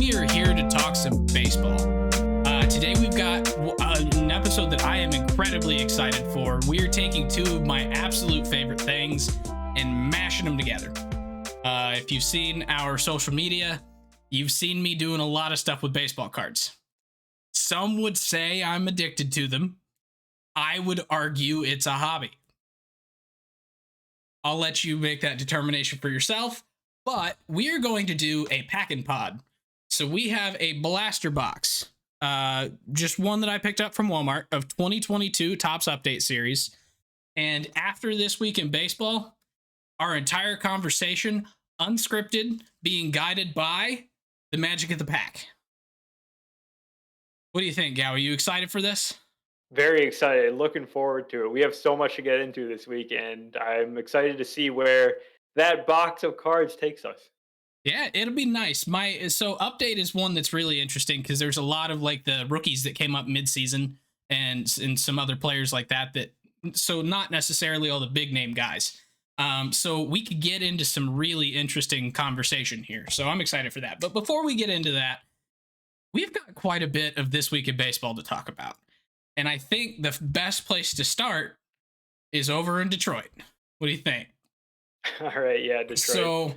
we are here to talk some baseball. Today we've got an episode that I am incredibly excited for. We are taking two of my absolute favorite things and mashing them together. If you've seen our social media, you've seen me doing a lot of stuff with baseball cards. Some would say I'm addicted to them. I would argue it's a hobby. I'll let you make that determination for yourself, but we are going to do a pack and pod. So we have a blaster box, just one that I picked up from Walmart of 2022 Topps Update Series. And after this week in baseball, our entire conversation, unscripted, being guided by the magic of the pack. What do you think, Gow? Are you excited for this? Very excited. Looking forward to it. We have so much to get into this week, and I'm excited to see where that box of cards takes us. Yeah, it'll be nice. So update is one that's really interesting because there's a lot of like the rookies that came up mid-season and some other players like that. So not necessarily all the big name guys. So we could get into some really interesting conversation here. So I'm excited for that. But before we get into that, we've got quite a bit of this week in baseball to talk about. And I think the best place to start is over in Detroit. What do you think? All right, yeah, Detroit.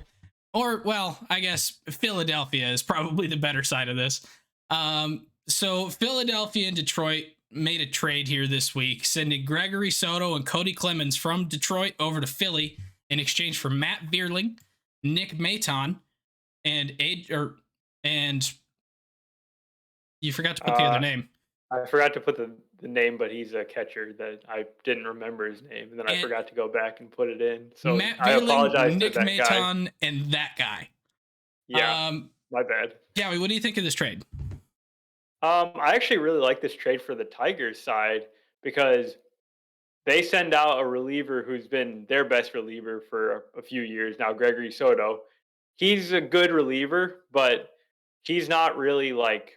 I guess Philadelphia is probably the better side of this. So Philadelphia and Detroit made a trade here this week, sending Gregory Soto and Cody Clemens from Detroit over to Philly in exchange for Matt Vierling, Nick Maton, and you forgot to put the other name. I forgot to put the name, but he's a catcher that I didn't remember his name, and then I forgot to go back and put it in. So Matt Vierling, I apologize Nick to that Maton, guy. and that guy. Yeah, my bad. Yowie, what do you think of this trade? I actually really like this trade for the Tigers side because they send out a reliever who's been their best reliever for a few years now, Gregory Soto. He's a good reliever, but he's not really like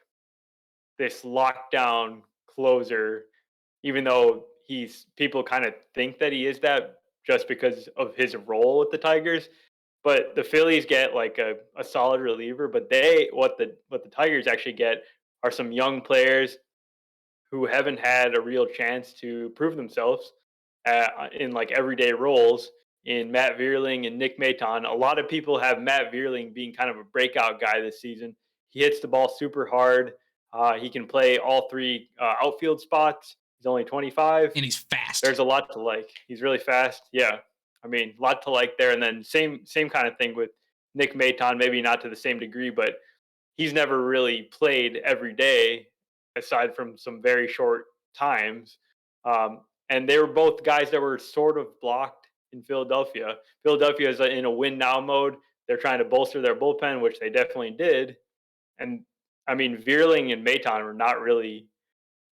this lockdown closer, even though people kind of think that he is that just because of his role with the Tigers. But the Phillies get like a solid reliever, but what the Tigers actually get are some young players who haven't had a real chance to prove themselves in like everyday roles in Matt Vierling and Nick Maton. A lot of people have Matt Vierling being kind of a breakout guy this season. He hits the ball super hard. He can play all three outfield spots. He's only 25. And he's fast. There's a lot to like. He's really fast. Yeah. I mean, a lot to like there. And then same kind of thing with Nick Maton, maybe not to the same degree, but he's never really played every day aside from some very short times. And they were both guys that were sort of blocked in Philadelphia. Philadelphia is in a win now mode. They're trying to bolster their bullpen, which they definitely did. And I mean, Vierling and Maton are not really,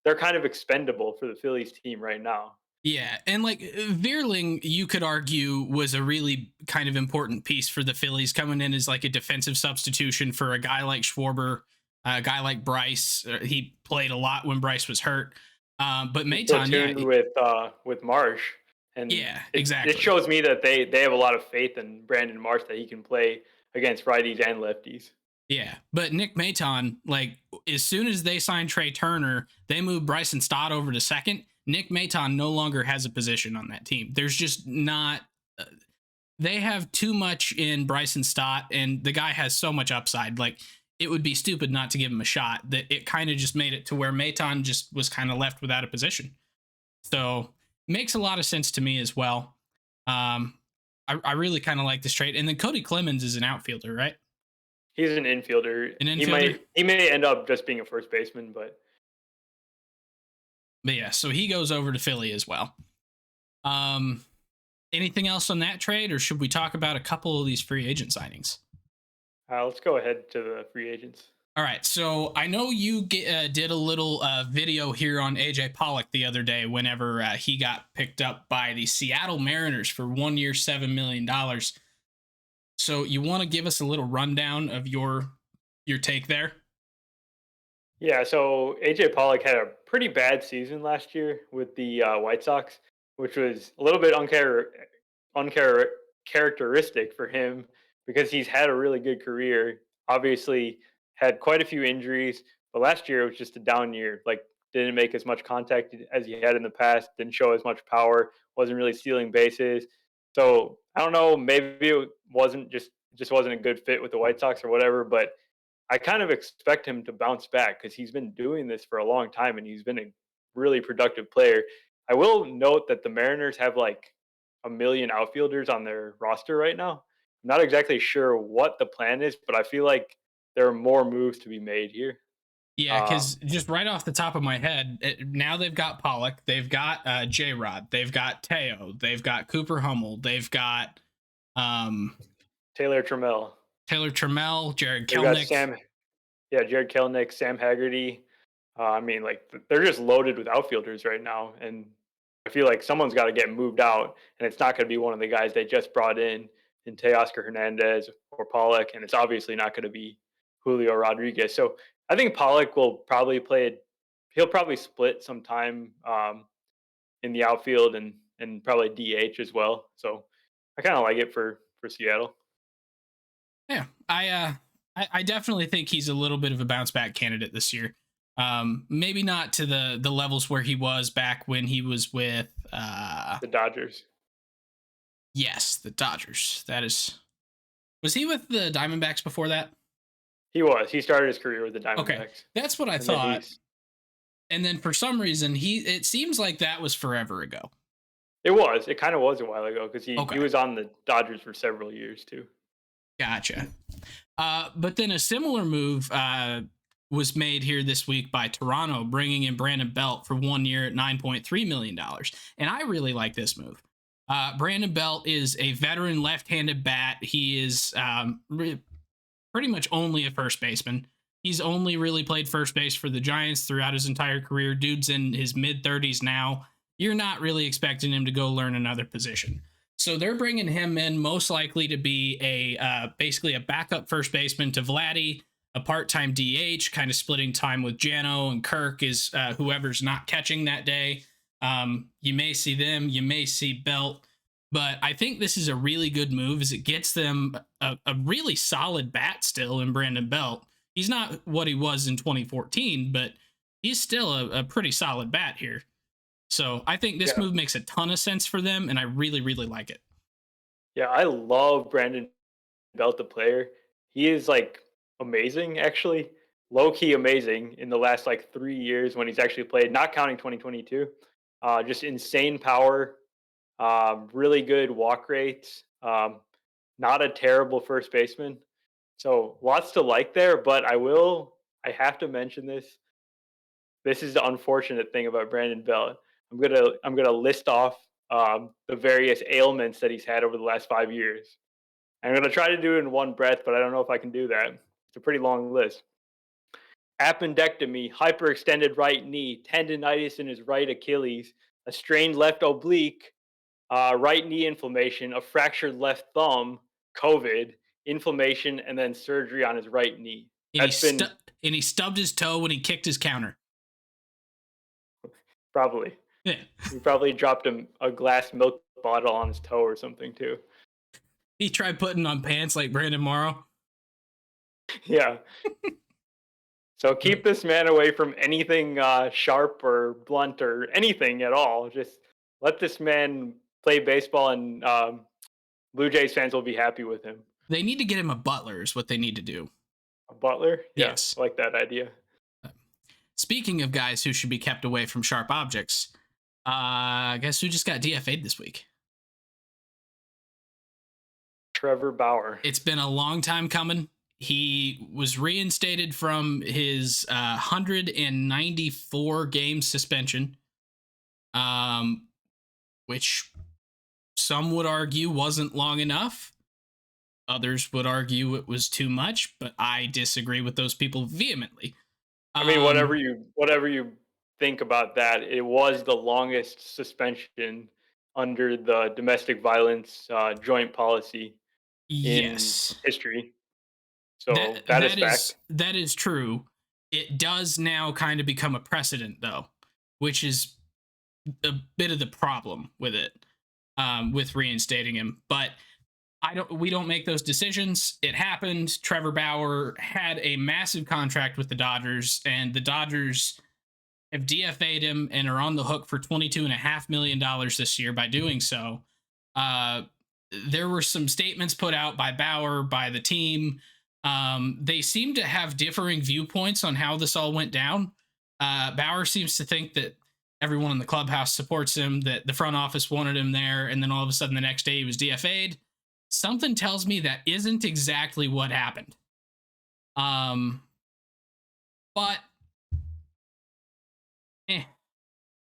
they're kind of expendable for the Phillies team right now. Yeah, and like Vierling, you could argue, was a really kind of important piece for the Phillies, coming in as like a defensive substitution for a guy like Schwarber, a guy like Bryce. He played a lot when Bryce was hurt. But Maton, with Marsh, and exactly. It shows me that they have a lot of faith in Brandon Marsh that he can play against righties and lefties. Yeah, but Nick Maton, like as soon as they signed Trey Turner, they moved Bryson Stott over to second. Nick Maton no longer has a position on that team. There's just not. They have too much in Bryson Stott, and the guy has so much upside. Like it would be stupid not to give him a shot. That it kind of just made it to where Maton just was kind of left without a position. So makes a lot of sense to me as well. I really kind of like this trade. And then Cody Clemens is an outfielder, right? He's an infielder. He may end up just being a first baseman, but yeah, so he goes over to Philly as well. Anything else on that trade, or should we talk about a couple of these free agent signings? Let's go ahead to the free agents. All right, so I know you did a little video here on AJ Pollock the other day whenever he got picked up by the Seattle Mariners for 1 year, $7 million. So you want to give us a little rundown of your take there? Yeah, so AJ Pollock had a pretty bad season last year with the White Sox, which was a little bit uncharacteristic for him because he's had a really good career. Obviously, had quite a few injuries, but last year it was just a down year. Like didn't make as much contact as he had in the past, didn't show as much power, wasn't really stealing bases. So I don't know, maybe it wasn't just wasn't a good fit with the White Sox or whatever, but I kind of expect him to bounce back because he's been doing this for a long time and he's been a really productive player. I will note that the Mariners have like a million outfielders on their roster right now. I'm not exactly sure what the plan is, but I feel like there are more moves to be made here. Yeah, Um, because just right off the top of my head, now they've got Pollock, they've got J Rod, they've got Teo, they've got Cooper Hummel, they've got um, Taylor Trammell. Taylor Trammell, Jared They've got Kelnick. Sam, yeah, Jared Kelnick, Sam Haggerty. I mean, like they're just loaded with outfielders right now, and I feel like someone's got to get moved out, and it's not going to be one of the guys they just brought in Teoscar Hernandez or Pollock, and it's obviously not going to be Julio Rodriguez. So I think Pollock will probably play. He'll probably split some time in the outfield and probably DH as well. So I kind of like it for Seattle. Yeah, I definitely think he's a little bit of a bounce back candidate this year. Maybe not to the levels where he was back when he was with The Dodgers. yes, the Dodgers. That is, was he with the Diamondbacks before that? He was. He started his career with the Okay, Diamondbacks, that's what I and then thought. he's. And then for some reason, it seems like that was forever ago. It was. It kind of was a while ago because he Okay, was on the Dodgers for several years too. gotcha. But then a similar move was made here this week by Toronto, bringing in Brandon Belt for 1 year at $9.3 million. And I really like this move. Brandon Belt is a veteran left-handed bat. He is pretty much only a first baseman. He's only really played first base for the Giants throughout his entire career. Dude's in his mid-30s now. You're not really expecting him to go learn another position. So they're bringing him in most likely to be a basically a backup first baseman to Vladdy, a part-time DH, kind of splitting time with Jano, and Kirk is whoever's not catching that day. You may see them, you may see Belt, but I think this is a really good move as it gets them a really solid bat still in Brandon Belt. He's not what he was in 2014, but he's still a pretty solid bat here. So I think this Yeah, move makes a ton of sense for them, and I really, really like it. yeah. I love Brandon Belt, the player. He is like amazing, actually, low key amazing in the last like 3 years when he's actually played, not counting 2022. Just insane power, really good walk rates. Not a terrible first baseman. So lots to like there, but I have to mention this. This is the unfortunate thing about Brandon Belt. I'm gonna list off the various ailments that he's had over the last 5 years. I'm gonna try to do it in one breath, but I don't know if I can do that. It's a pretty long list. Appendectomy, hyperextended right knee, tendonitis in his right Achilles, a strained left oblique, right knee inflammation, a fractured left thumb, COVID, inflammation, and then surgery on his right knee. And That's been he stubbed his toe when he kicked his counter. probably. Yeah. He probably dropped a glass milk bottle on his toe or something too. He tried putting on pants like Brandon Morrow. Yeah. So keep this man away from anything sharp or blunt or anything at all. Just let this man play baseball, and Blue Jays fans will be happy with him. They need to get him a butler is what they need to do. A Butler, yeah, Yes. I like that idea. Speaking of guys who should be kept away from sharp objects, guess who just got DFA'd this week? Trevor Bauer. It's been a long time coming. He was reinstated from his 194 game suspension, which some would argue wasn't long enough. Others would argue it was too much, but I disagree with those people vehemently. I mean, whatever you think about that, it was the longest suspension under the domestic violence joint policy in Yes, history. So that is fact. that is true. It does now kind of become a precedent, though, which is a bit of the problem with it, with reinstating him. But We don't make those decisions. It happened. Trevor Bauer had a massive contract with the Dodgers, and the Dodgers have DFA'd him and are on the hook for $22.5 million this year by doing so. Uh, there were some statements put out by Bauer, by the team. They seem to have differing viewpoints on how this all went down. Bauer seems to think that everyone in the clubhouse supports him, that the front office wanted him there, and then all of a sudden the next day he was DFA'd. Something tells me that isn't exactly what happened. But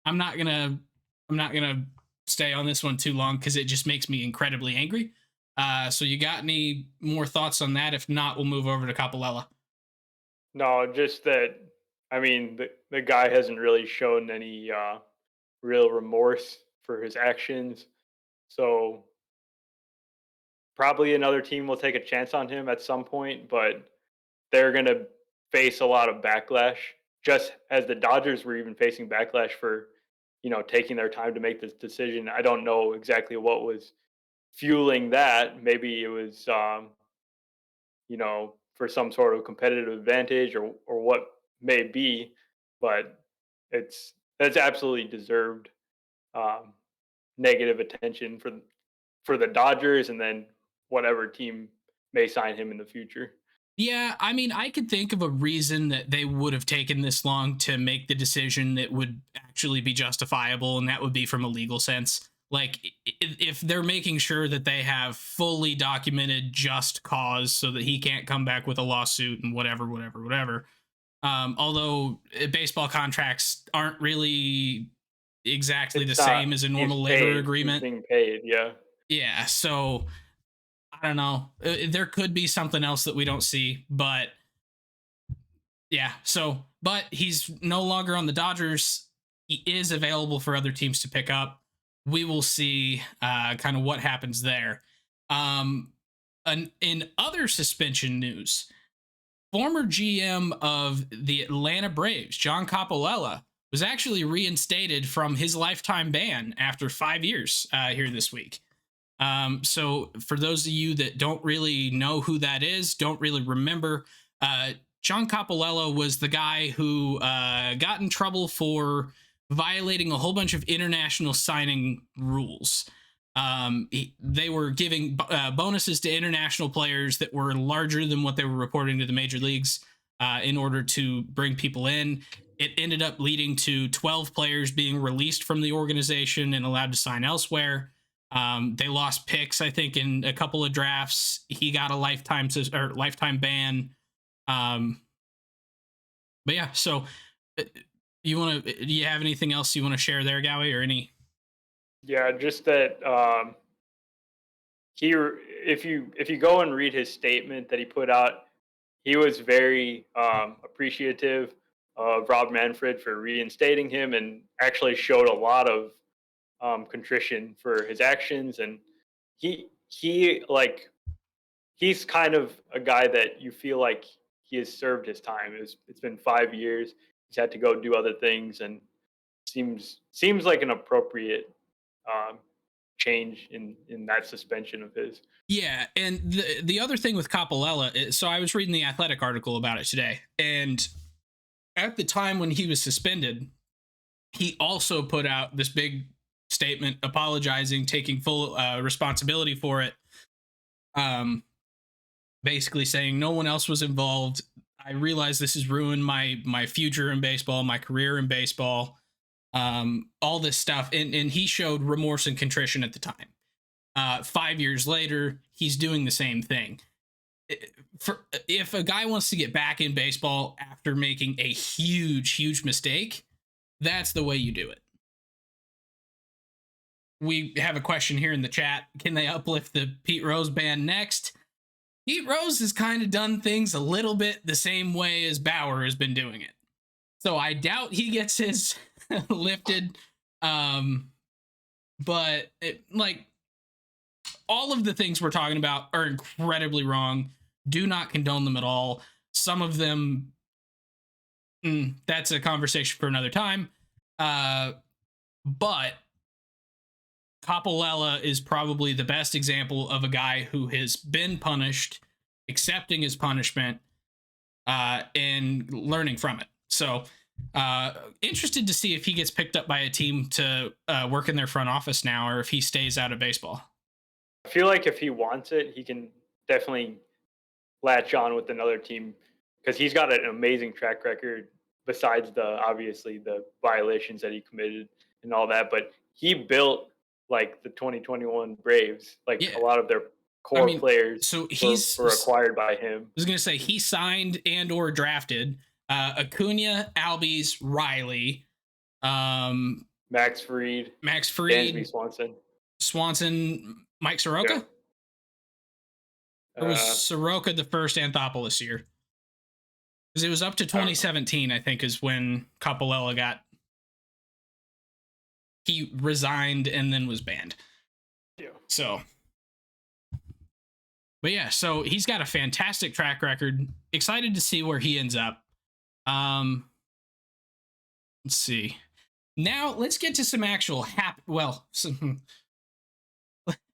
I'm not gonna stay on this one too long because it just makes me incredibly angry. So you got any more thoughts on that? If not, we'll move over to Capolella. No, just that. I mean, the guy hasn't really shown any real remorse for his actions. So probably another team will take a chance on him at some point, but they're going to face a lot of backlash, just as the Dodgers were even facing backlash for, taking their time to make this decision. I don't know exactly what was fueling that. Maybe it was, for some sort of competitive advantage or what may be, but that's absolutely deserved um, negative attention for the Dodgers and then whatever team may sign him in the future. Yeah, I mean, I could think of a reason that they would have taken this long to make the decision that would actually be justifiable, and that would be from a legal sense. Like, if they're making sure that they have fully documented just cause so that he can't come back with a lawsuit and whatever. Although baseball contracts aren't really exactly the It's not. same as a He's normal labor paid. He's agreement. being paid. Yeah. Yeah, so I don't know. There could be something else that we don't see, but yeah. So, but he's no longer on the Dodgers. He is available for other teams to pick up. We will see kind of what happens there. In other suspension news, former GM of the Atlanta Braves, John Capolella, was actually reinstated from his lifetime ban after 5 years here this week. So for those of you that don't really know who that is, don't really remember, John Capolella was the guy who got in trouble for violating a whole bunch of international signing rules. They were giving bonuses to international players that were larger than what they were reporting to the major leagues in order to bring people in. It ended up leading to 12 players being released from the organization and allowed to sign elsewhere. They lost picks, I think, in a couple of drafts. He got a lifetime ban. But yeah, so do you have anything else you want to share there, Gowie, or any? Yeah, just that if you go and read his statement that he put out, he was very appreciative of Rob Manfred for reinstating him and actually showed a lot of contrition for his actions. And he like he's kind of a guy that you feel like he has served his time. It's been 5 years. He's had to go do other things, and seems like an appropriate um, change in that suspension of his. Yeah, and the other thing with Capolella is, so I was reading the Athletic article about it today, and at the time when he was suspended, he also put out this big statement apologizing, taking full responsibility for it. Basically saying no one else was involved. I realize this has ruined my future in baseball, my career in baseball, all this stuff, and he showed remorse and contrition at the time. 5 years later, he's doing the same thing. If a guy wants to get back in baseball after making a huge mistake, that's the way you do it. We have a question here in the chat. Can they uplift the Pete Rose ban next? Pete Rose has kind of done things a little bit the same way as Bauer has been doing it. So I doubt he gets his lifted. But all of the things we're talking about are incredibly wrong. Do not condone them at all. Some of them, that's a conversation for another time. But Capolella is probably the best example of a guy who has been punished, accepting his punishment, and learning from it. So, interested to see if he gets picked up by a team to work in their front office now, or if he stays out of baseball. I feel like if he wants it, he can definitely latch on with another team because he's got an amazing track record. Besides the obviously the violations that he committed and all that, but he built like the 2021 Braves. Like Yeah, a lot of their I core mean, players so were acquired by him. I was gonna say he signed and or drafted Acuna, Albies, Riley, Max Fried, Max Dansby Fried, Swanson. Swanson, Mike Soroka. Yeah. Or was Soroka the first Anthopoulos year? Because it was up to 2017, I think, is when Capolella he resigned and then was banned. Yeah. So, but yeah, so he's got a fantastic track record. Excited to see where he ends up. Let's see. Now let's get to some actual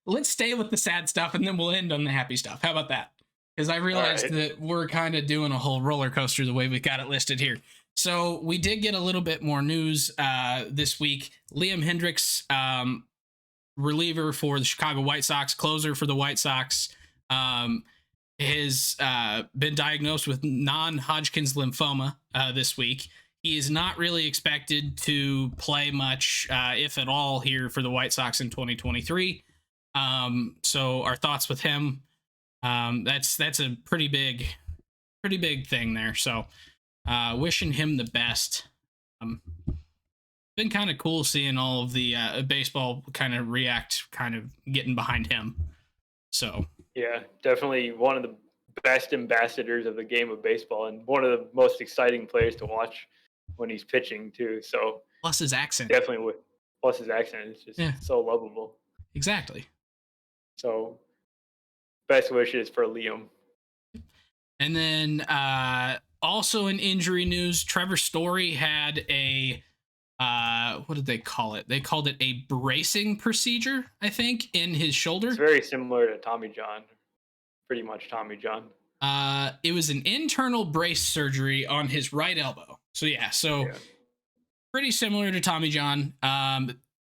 let's stay with the sad stuff and then we'll end on the happy stuff. How about that? Because I realized that we're kind of doing a whole roller coaster the way we got it listed here. So we did get a little bit more news this week. Liam Hendriks, reliever for the Chicago White Sox, closer for the White Sox, has been diagnosed with non-Hodgkin's lymphoma this week. He is not really expected to play much, if at all, here for the White Sox in 2023. So our thoughts with him. That's a pretty big thing there. So, wishing him the best. Been kind of cool seeing all of the baseball kind of react, kind of getting behind him. So yeah, definitely one of the best ambassadors of the game of baseball, and one of the most exciting players to watch when he's pitching too. So plus his accent, definitely plus his accent is just so lovable. Exactly. So best wishes for Liam. And then also in injury news, Trevor Story had a what did they call it? They called it a bracing procedure, I think, in his shoulder. It's very similar to Tommy John. Pretty much Tommy John. It was an internal brace surgery on his right elbow. So pretty similar to Tommy John.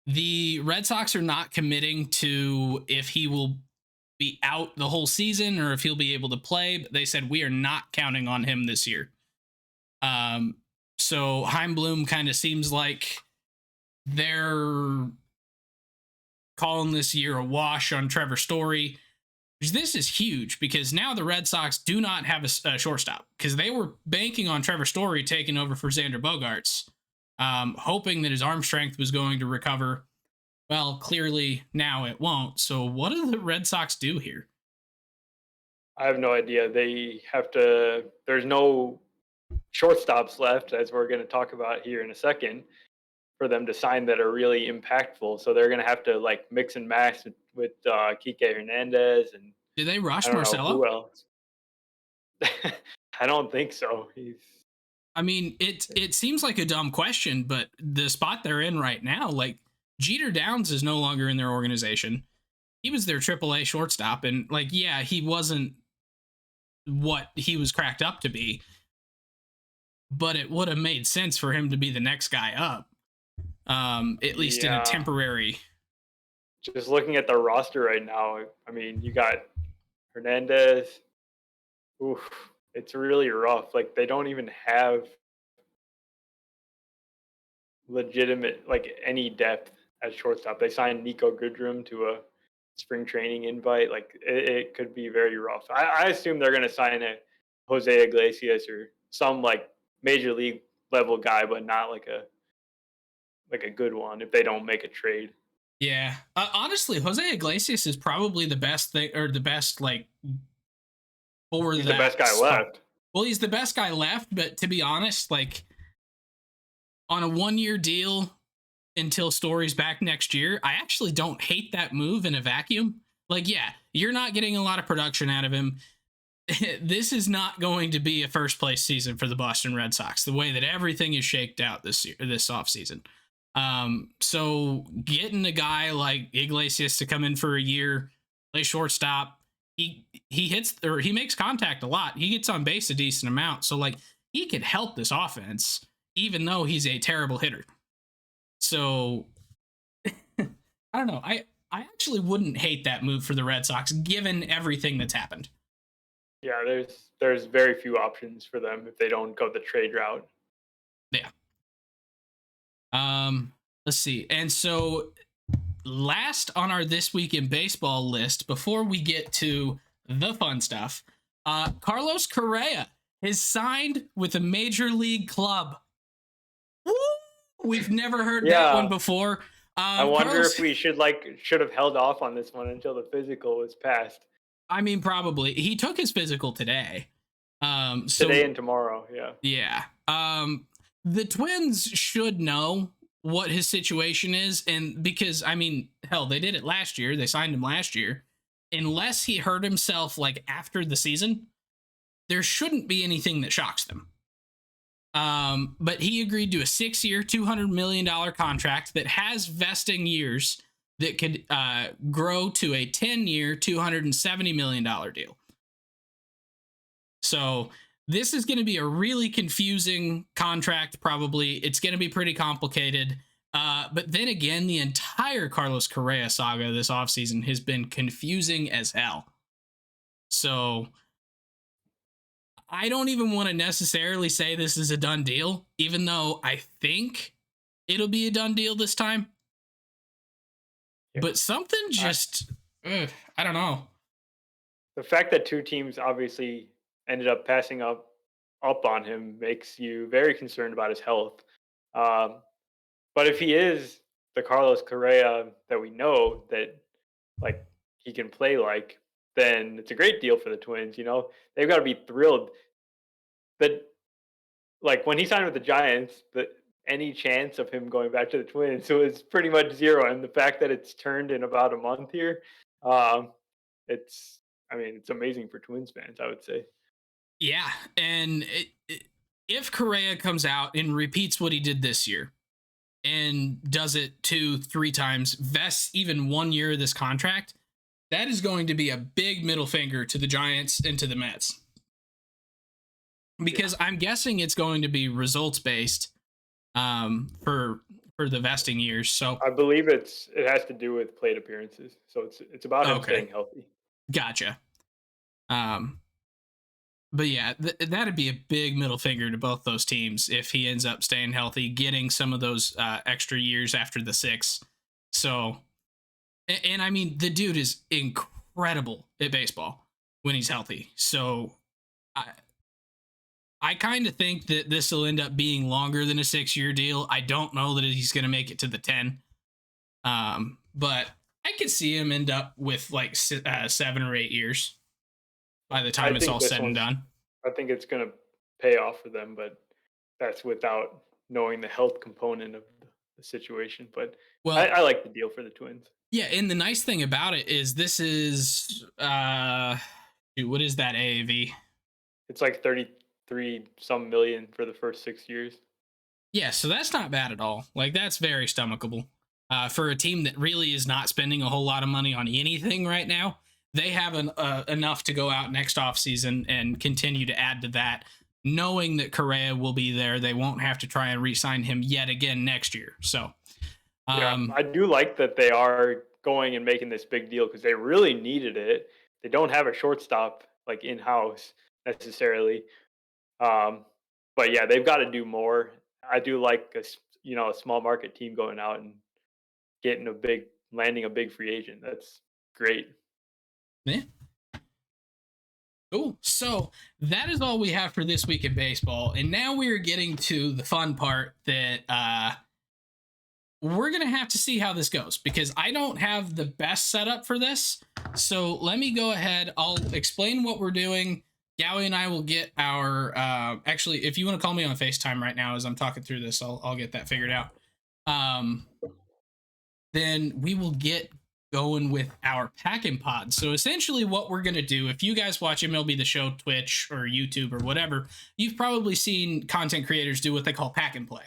The Red Sox are not committing to if he will be out the whole season or if he'll be able to play, but they said we are not counting on him this year. So Heimblum kind of seems like they're calling this year a wash on Trevor Story. This is huge because now the Red Sox do not have a shortstop because they were banking on Trevor Story taking over for Xander Bogaerts, hoping that his arm strength was going to recover. Well, clearly now it won't. So what do the Red Sox do here? I have no idea. They have to, there's no shortstops left, as we're going to talk about here in a second, for them to sign that are really impactful. So they're going to have to like mix and match with Kike Hernandez. And did they rush Marcelo? Who else? I don't think so. I mean, it seems like a dumb question, but the spot they're in right now, like Jeter Downs is no longer in their organization. He was their AAA shortstop, and like, yeah, he wasn't what he was cracked up to be, but it would have made sense for him to be the next guy up, at least in a temporary. Just looking at the roster right now, I mean, you got Hernandez. Oof, it's really rough. Like, they don't even have legitimate, like, any depth at shortstop. They signed Nico Goodrum to a spring training invite. Like, it could be very rough. I assume they're going to sign a Jose Iglesias or some, like, major league level guy, but not like a good one if they don't make a trade. Yeah. Honestly, Jose Iglesias is probably the best thing, or the best, like, for he's the best guy left. Well, he's the best guy left, but to be honest, like, on a 1-year deal until Story's back next year, I actually don't hate that move in a vacuum. Like, yeah, you're not getting a lot of production out of him. This is not going to be a first place season for the Boston Red Sox, the way that everything is shaked out this offseason. So getting a guy like Iglesias to come in for a year, play shortstop, he hits or he makes contact a lot. He gets on base a decent amount. So like he could help this offense, even though he's a terrible hitter. So I don't know. I actually wouldn't hate that move for the Red Sox, given everything that's happened. Yeah, there's very few options for them if they don't go the trade route. Yeah. Let's see. And so last on our This Week in Baseball list, before we get to the fun stuff, Carlos Correa has signed with a major league club. Woo! We've never heard that one Yeah, before. I wonder Carlos, if we should have held off on this one until the physical was passed I mean, probably he took his physical today. today So and tomorrow. Yeah, yeah, the Twins should know what his situation is, and because I mean, hell, they did it last year. They signed him last year. Unless he hurt himself like after the season, there shouldn't be anything that shocks them. But he agreed to a 6-year, $200 million contract that has vesting years that could grow to a 10-year, $270 million deal. So this is going to be a really confusing contract, probably. It's going to be pretty complicated. But then again, the entire Carlos Correa saga this offseason has been confusing as hell. So I don't even want to necessarily say this is a done deal, even though I think it'll be a done deal this time. yeah. But something just, I don't know. The fact that two teams obviously ended up passing up on him makes you very concerned about his health. Um, but if he is the Carlos Correa that we know that like he can play like, then it's a great deal for the Twins. You know, they've got to be thrilled that like when he signed with the Giants, that any chance of him going back to the Twins was pretty much zero. And the fact that it's turned in about a month here, um, it's I mean it's amazing for Twins fans, I would say. Yeah. And if Correa comes out and repeats what he did this year and does it 2-3 times, vests even 1 year of this contract, that is going to be a big middle finger to the Giants and to the Mets. Because I'm guessing it's going to be results based for the vesting years. So I believe it has to do with plate appearances, so it's about him okay, staying healthy. gotcha. Um, but yeah, that'd be a big middle finger to both those teams if he ends up staying healthy, getting some of those extra years after the 6. So, and I mean, the dude is incredible at baseball when he's healthy. So, I kind of think that this will end up being longer than a 6-year deal. I don't know that he's going to make it to the 10. But I could see him end up with like 7 or 8 years by the time I it's think all this said and one's done. I think it's going to pay off for them, but that's without knowing the health component of the situation. But Well, I like the deal for the Twins. yeah, and the nice thing about it is this is what is that AAV? It's like 33 some million for the first 6 years. Yeah, so that's not bad at all. Like that's very stomachable. For a team that really is not spending a whole lot of money on anything right now, they have enough to go out next offseason and continue to add to that, knowing that Correa will be there. They won't have to try and re-sign him yet again next year. So, Yeah, I do like that they are going and making this big deal because they really needed it. They don't have a shortstop like in house necessarily, um, but yeah, they've got to do more. I do like a small market team going out and getting landing a big free agent. That's great. yeah. Cool. So that is all we have for this week in baseball. And now we're getting to the fun part that we're going to have to see how this goes because I don't have the best setup for this. So let me go ahead. I'll explain what we're doing. Gowie and I will get our, actually, if you want to call me on FaceTime right now as I'm talking through this, I'll get that figured out. Then we will get going with our packing pod. So essentially what we're going to do, if you guys watch MLB The Show, Twitch or YouTube or whatever, you've probably seen content creators do what they call pack and play.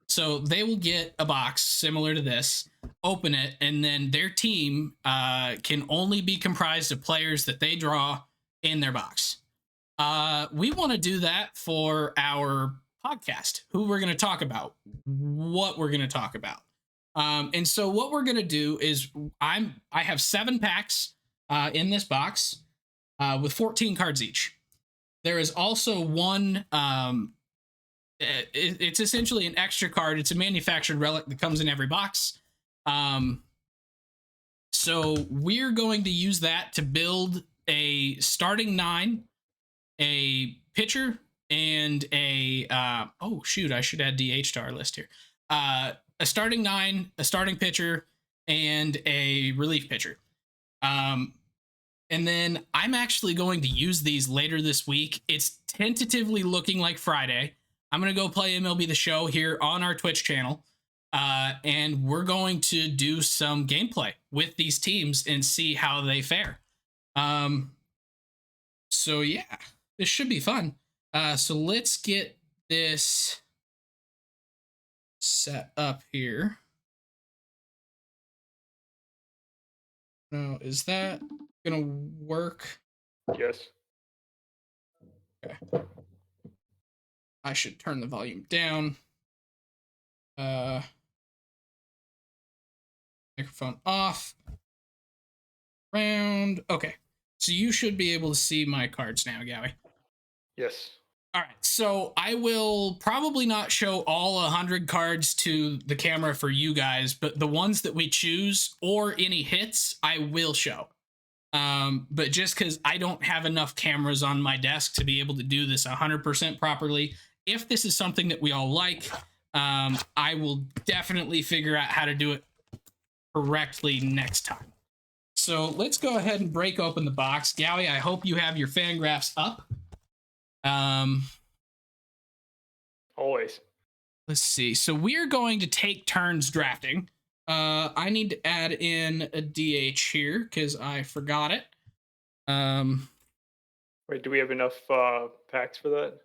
So they will get a box similar to this, open it, and then their team can only be comprised of players that they draw in their box. We want to do that for our podcast, who we're going to talk about, what we're going to talk about. And so what we're going to do is I have 7 packs in this box with 14 cards each. There is also one it's essentially an extra card. It's a manufactured relic that comes in every box. So we're going to use that to build a starting 9, a pitcher, and a oh shoot, I should add DH to our list here. A starting 9, a starting pitcher, and a relief pitcher. And then I'm actually going to use these later this week. It's tentatively looking like Friday. I'm going to go play MLB The Show here on our Twitch channel. And we're going to do some gameplay with these teams and see how they fare. So yeah, this should be fun. So let's get this set up here. No, is that gonna work? Yes. Okay. I should turn the volume down. Microphone off. Round. Okay. So you should be able to see my cards now, Gowie. Yes. All right. So I will probably not show all 100 cards to the camera for you guys, but the ones that we choose or any hits, I will show. But just because I don't have enough cameras on my desk to be able to do this 100% properly, if this is something that we all like, I will definitely figure out how to do it correctly next time. So let's go ahead and break open the box. Gowie, I hope you have your Fangraphs up. Always. Let's see. So we're going to take turns drafting. I need to add in a DH here because I forgot it. Wait, do we have enough packs for that?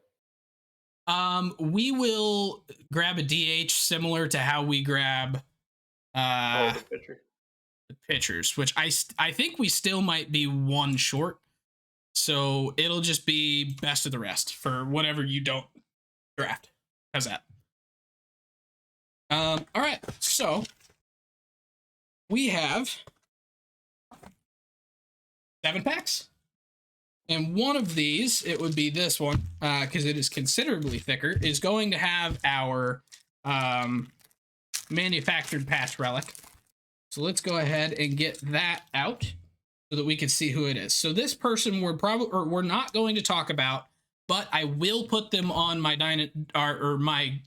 We will grab a DH similar to how we grab The pitcher. the pitchers, which I think we still might be one short. So it'll just be best of the rest for whatever you don't draft. How's that? All right. So we have 7 packs. And one of these, it would be this one, because it is considerably thicker, is going to have our manufactured patch relic. So let's go ahead and get that out so that we can see who it is. So this person we're not going to talk about, but I will put them on my my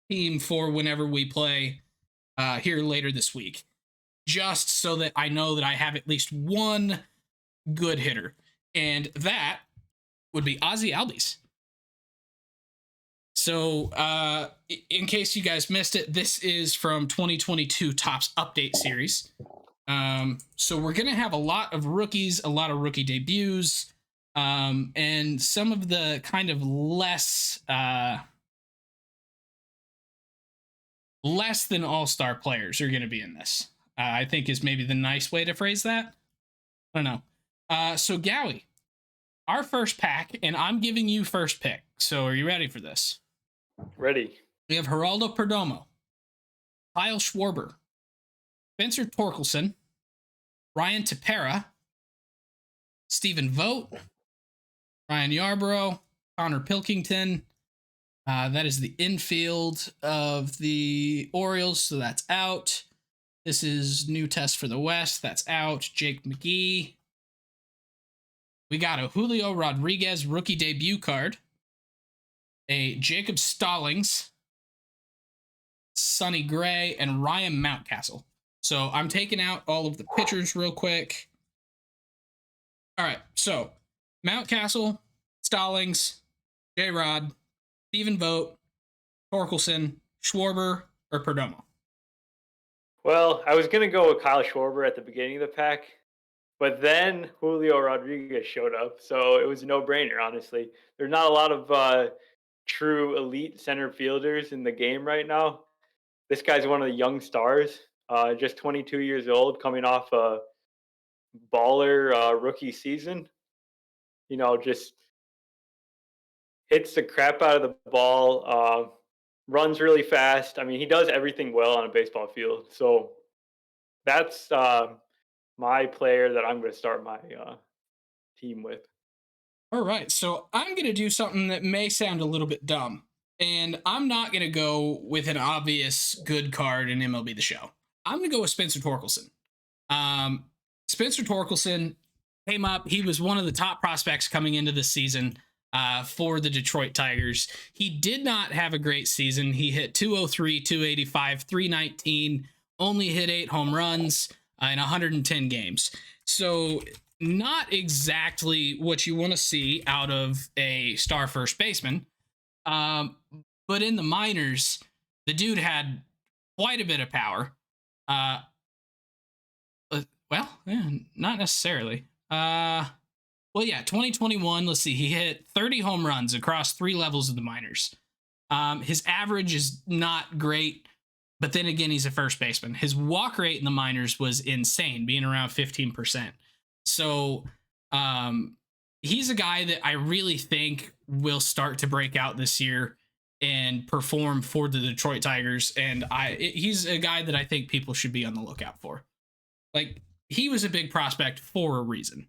team for whenever we play here later this week, just so that I know that I have at least one good hitter. And that would be Ozzy Albies. So, in case you guys missed it, this is from 2022 Topps Update Series. So we're going to have a lot of rookies, a lot of rookie debuts, and some of the kind of less than all-star players are going to be in this. I think is maybe the nice way to phrase that. I don't know. So Gowie, our first pack, and I'm giving you first pick. So are you ready for this? Ready. We have Geraldo Perdomo, Kyle Schwarber, Spencer Torkelson, Ryan Tepera, Stephen Vogt, Ryan Yarbrough, Connor Pilkington. That is the infield of the Orioles, so that's out. This is new test for the West. That's out. Jake McGee. We got a Julio Rodriguez rookie debut card. A Jacob Stallings, Sonny Gray, and Ryan Mountcastle. So I'm taking out all of the pitchers real quick. All right, so Mountcastle, Stallings, J-Rod, Stephen Vogt, Torkelson, Schwarber, or Perdomo. Well, I was going to go with Kyle Schwarber at the beginning of the pack, but then Julio Rodriguez showed up, so it was a no-brainer, honestly. There's not a lot of true elite center fielders in the game right now. This guy's one of the young stars, just 22 years old, coming off a baller rookie season. Just hits the crap out of the ball, runs really fast. I mean, he does everything well on a baseball field. So that's my player that I'm going to start my team with. All right, so I'm going to do something that may sound a little bit dumb, and I'm not going to go with an obvious good card in MLB The Show. I'm going to go with Spencer Torkelson. Um, Spencer Torkelson came up. He was one of the top prospects coming into the season for the Detroit Tigers. He did not have a great season. He hit 203, 285, 319, only hit 8 home runs in 110 games. So not exactly what you want to see out of a star first baseman. But in the minors, the dude had quite a bit of power. Well, yeah, not necessarily. Well, yeah, 2021, let's see, he hit 30 home runs across 3 levels of the minors. His average is not great, but then again, he's a first baseman. His walk rate in the minors was insane, being around 15%. So he's a guy that I really think will start to break out this year and perform for the Detroit Tigers. And he's a guy that I think people should be on the lookout for. Like, he was a big prospect for a reason.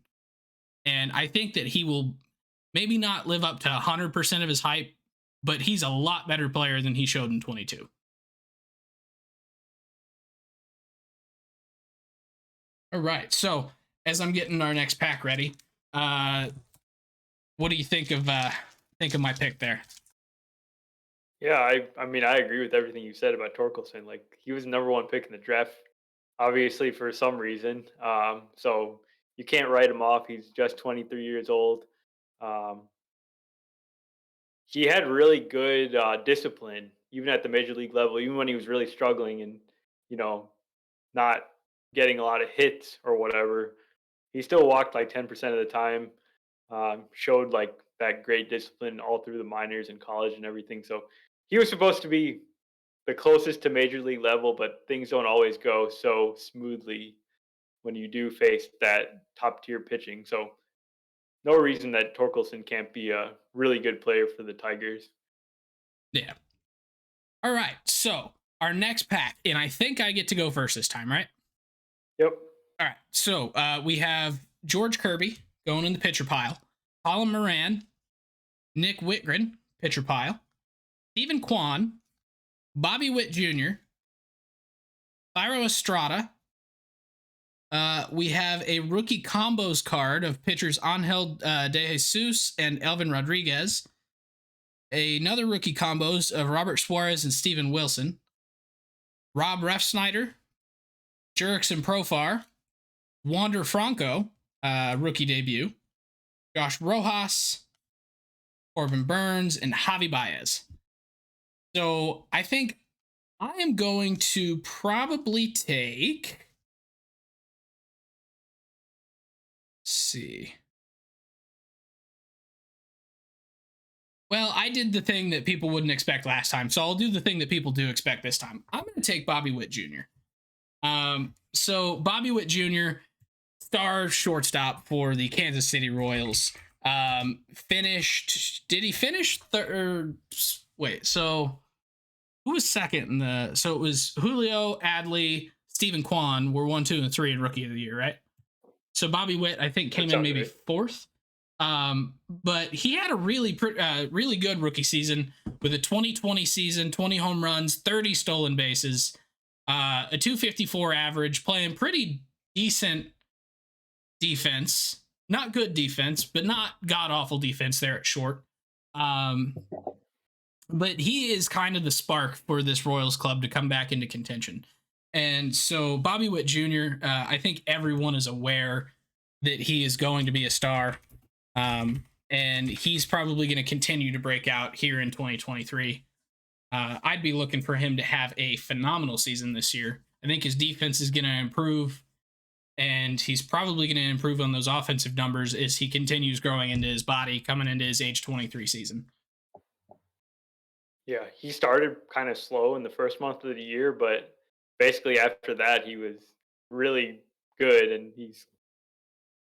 And I think that he will maybe not live up to 100% of his hype, but he's a lot better player than he showed in 22. All right. So as I'm getting our next pack ready, what do you think of my pick there? Yeah, I mean, I agree with everything you said about Torkelson. Like, he was the number 1 pick in the draft, obviously for some reason. So you can't write him off. He's just 23 years old. Um, he had really good discipline, even at the major league level, even when he was really struggling and you know not getting a lot of hits or whatever. He still walked like 10% of the time. Showed like that great discipline all through the minors and college and everything. So he was supposed to be the closest to major league level, but things don't always go so smoothly when you do face that top tier pitching. So no reason that Torkelson can't be a really good player for the Tigers. Yeah. All right. So our next pack, and I think I get to go first this time, right? Yep. All right. So we have George Kirby going in the pitcher pile, Colin Moran, Nick Whitgren, pitcher pile, Stephen Kwan, Bobby Witt Jr., Thairo Estrada. We have a rookie combos card of pitchers Angel De Jesus and Elvin Rodriguez. Another rookie combos of Robert Suarez and Steven Wilson. Rob Refsnyder, Jurickson Profar, Wander Franco, rookie debut, Josh Rojas, Corbin Burns, and Javi Baez. So I think I am going to probably take... Let's see. Well, I did the thing that people wouldn't expect last time, so I'll do the thing that people do expect this time. I'm going to take Bobby Witt Jr. So Bobby Witt Jr., star shortstop for the Kansas City Royals, finished. Did he finish third? Wait, so who was second in so it was Julio, Adley, Stephen Kwan were 1, 2, and 3 in Rookie of the Year, right? So Bobby Witt, I think, came in maybe fourth. But he had a really good rookie season with a 2020 season, 20 home runs, 30 stolen bases, a 254 average, playing pretty decent defense. Not good defense, but not god-awful defense there at short. But he is kind of the spark for this Royals club to come back into contention. And so Bobby Witt Jr., I think everyone is aware that he is going to be a star. And he's probably going to continue to break out here in 2023. I'd be looking for him to have a phenomenal season this year. I think his defense is going to improve, and he's probably going to improve on those offensive numbers as he continues growing into his body coming into his age 23 season. Yeah, he started kind of slow in the first month of the year, but basically after that, he was really good, and he's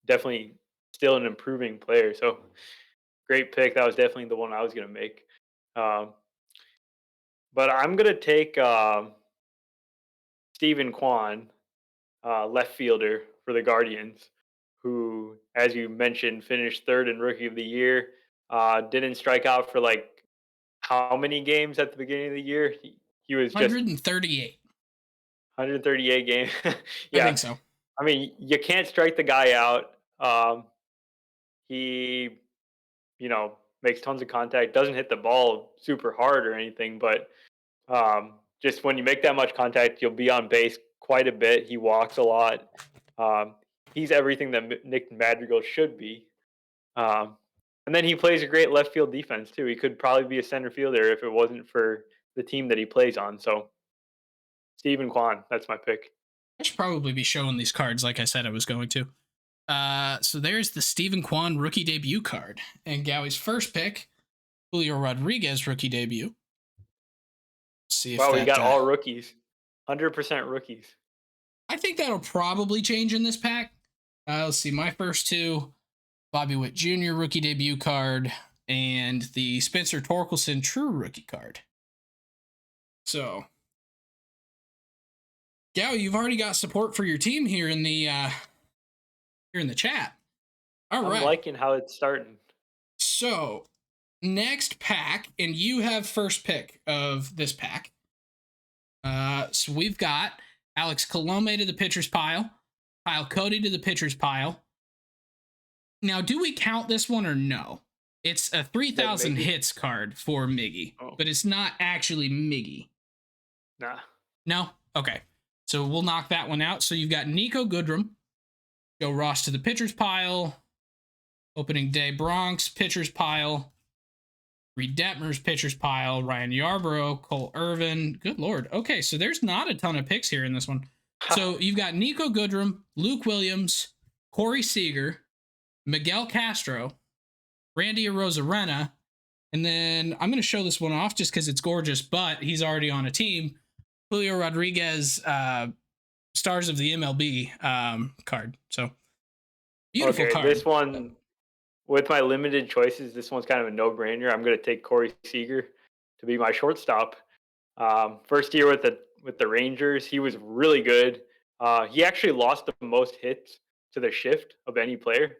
definitely still an improving player. So great pick. That was definitely the one I was going to make. Um, but I'm going to take Stephen Kwan, left fielder for the Guardians, who, as you mentioned, finished third in Rookie of the Year. Didn't strike out for like how many games at the beginning of the year? He was just 138. 138 games. I think Yeah, so. I mean, you can't strike the guy out. He, makes tons of contact. Doesn't hit the ball super hard or anything, but just when you make that much contact, you'll be on base quite a bit. He walks a lot. Um, he's everything that Nick Madrigal should be. Um, and then he plays a great left field defense too. He could probably be a center fielder if it wasn't for the team that he plays on. So Stephen Kwan, that's my pick. I should probably be showing these cards like I said I was going to. So there's the Stephen Kwan rookie debut card. And Gowie's first pick, Julio Rodriguez rookie debut. See if Wow, we that. got all rookies, 100% rookies. I think that'll probably change in this pack. Let's see. My first two, Bobby Witt Jr. rookie debut card and the Spencer Torkelson true rookie card. So, Gow, you've already got support for your team here in the chat. All right. I'm liking how it's starting. So, next pack, and you have first pick of this pack. So we've got Alex Colome to the pitcher's pile, Kyle Cody to the pitcher's pile. Now, do we count this one or no? It's a 3,000 hits card for Miggy, but it's not actually Miggy. Nah. No? Okay. So we'll knock that one out. So you've got Nico Goodrum, Joe Ross to the pitcher's pile, opening day Bronx pitcher's pile, Reed Detmer's pitcher's pile, Ryan Yarbrough, Cole Irvin. Good Lord. Okay, so there's not a ton of picks here in this one. So you've got Nico Goodrum, Luke Williams, Corey Seager, Miguel Castro, Randy Arozarena, and then I'm going to show this one off just because it's gorgeous, but he's already on a team. Julio Rodriguez, Stars of the MLB card. So beautiful card. This one, with my limited choices, this one's kind of a no-brainer. I'm going to take Corey Seager to be my shortstop. First year with the Rangers, he was really good. He actually lost the most hits to the shift of any player.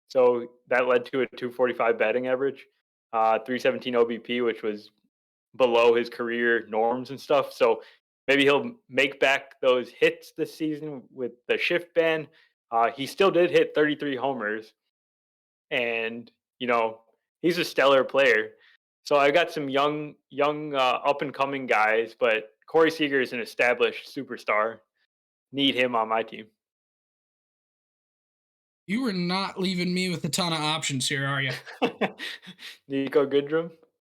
So that led to a 245 batting average, 317 OBP, which was below his career norms and stuff. So maybe he'll make back those hits this season with the shift ban. He still did hit 33 homers, and he's a stellar player. So I got some young up and coming guys, but Corey Seager is an established superstar. Need him on my team. You are not leaving me with a ton of options here, are you? Nico Goodrum.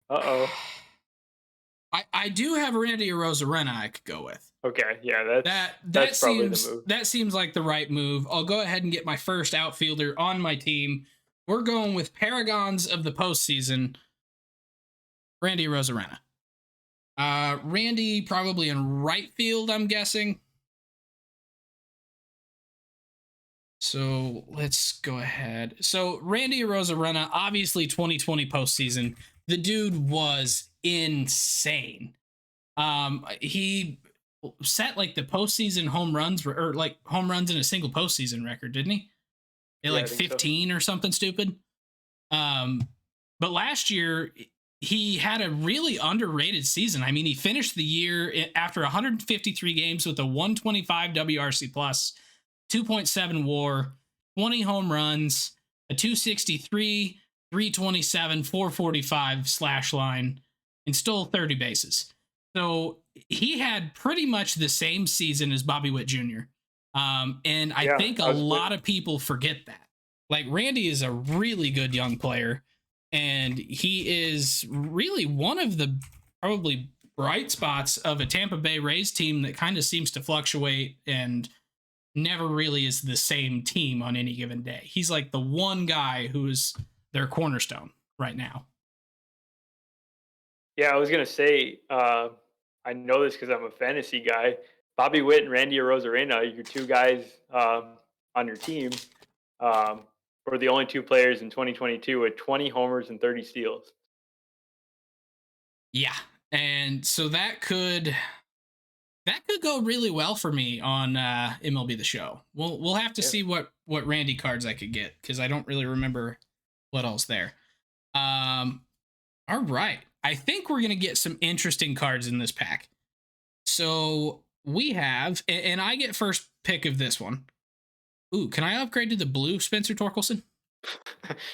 Uh-oh. I do have Randy Arozarena I could go with. Okay, yeah, that's probably the move. That seems like the right move. I'll go ahead and get my first outfielder on my team. We're going with Paragons of the postseason, Randy Arozarena. Randy probably in right field, I'm guessing. So let's go ahead. So Randy Arozarena, obviously 2020 postseason, the dude was insane. He set like the postseason home runs or like home runs in a single postseason record, didn't he? Like 15 or something stupid. But last year he had a really underrated season. I mean, he finished the year after 153 games with a 125 WRC plus, 2.7 WAR, 20 home runs, a 263, 327, 445 slash line, and stole 30 bases. So he had pretty much the same season as Bobby Witt Jr. And I think a lot of people forget that. Like, Randy is a really good young player, and he is really one of the probably bright spots of a Tampa Bay Rays team that kind of seems to fluctuate and never really is the same team on any given day. He's like the one guy who is their cornerstone right now. Yeah, I was gonna say, I know this because I'm a fantasy guy. Bobby Witt and Randy Arozarena, your two guys on your team, um, were the only two players in 2022 with 20 homers and 30 steals. Yeah. And so that could go really well for me on MLB The Show. We'll have to Yeah. see what Randy cards I could get because I don't really remember what else there. Um, all right, I think we're gonna get some interesting cards in this pack. So we have, and I get first pick of this one. Ooh, can I upgrade to the blue Spencer Torkelson?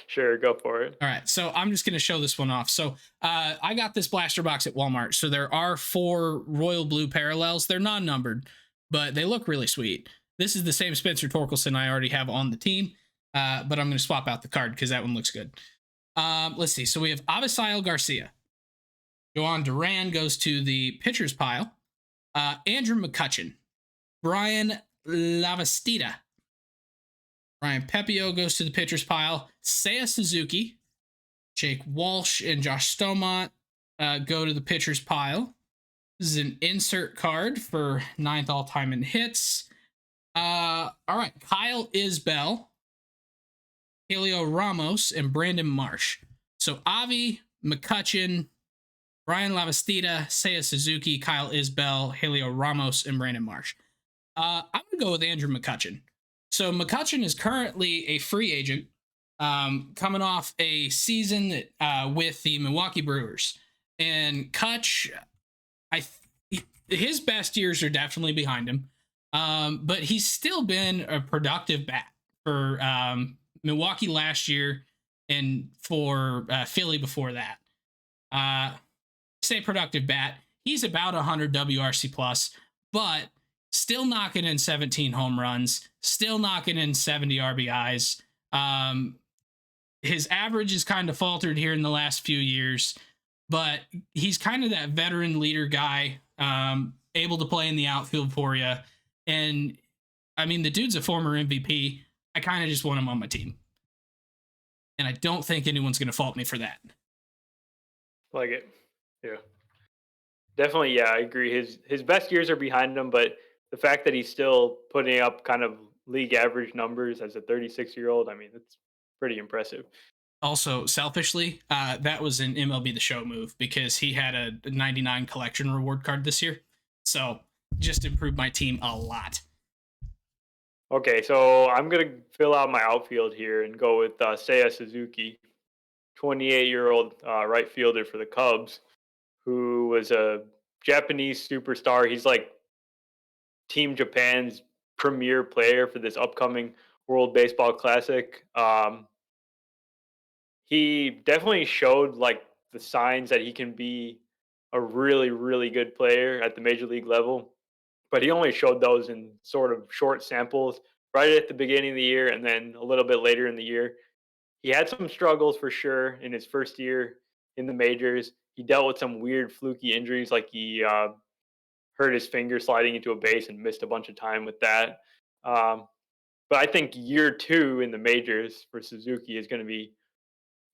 Sure, go for it. All right, so I'm just going to show this one off. So I got this blaster box at Walmart. So there are 4 royal blue parallels. They're non-numbered, but they look really sweet. This is the same Spencer Torkelson I already have on the team, but I'm going to swap out the card because that one looks good. Let's see. So we have Avisail Garcia. Joan Duran goes to the pitcher's pile. Andrew McCutchen. Brian Lavastida. Ryan Pepio goes to the pitcher's pile. Seiya Suzuki, Jake Walsh, and Josh Stomont go to the pitcher's pile. This is an insert card for 9th all-time in hits. All right, Kyle Isbell, Helio Ramos, and Brandon Marsh. So Avi, McCutchen, Brian Lavastida, Seiya Suzuki, Kyle Isbell, Helio Ramos, and Brandon Marsh. I'm going to go with Andrew McCutchen. So McCutchen is currently a free agent, coming off a season with the Milwaukee Brewers. And Kutch, his best years are definitely behind him, but he's still been a productive bat for Milwaukee last year and for Philly before that. Say productive bat. He's about 100 WRC plus, but still knocking in 17 home runs, still knocking in 70 RBIs. His average is kind of faltered here in the last few years, but he's kind of that veteran leader guy, able to play in the outfield for you. And I mean, the dude's a former MVP. I kind of just want him on my team. And I don't think anyone's going to fault me for that. Like it. Yeah. Definitely, yeah, I agree. His best years are behind him, but the fact that he's still putting up kind of league average numbers as a 36-year-old, I mean, it's pretty impressive. Also, selfishly, that was an MLB The Show move because he had a 99 collection reward card this year. So just improved my team a lot. Okay, so I'm gonna fill out my outfield here and go with Seiya Suzuki, 28-year-old right fielder for the Cubs, who was a Japanese superstar. He's like Team Japan's premier player for this upcoming World Baseball Classic. He definitely showed like the signs that he can be a really, really good player at the major league level, but he only showed those in sort of short samples right at the beginning of the year and then a little bit later in the year. He had some struggles for sure in his first year in the majors. He dealt with some weird fluky injuries, like he hurt his finger sliding into a base and missed a bunch of time with that. Um, but I think year 2 in the majors for Suzuki is going to be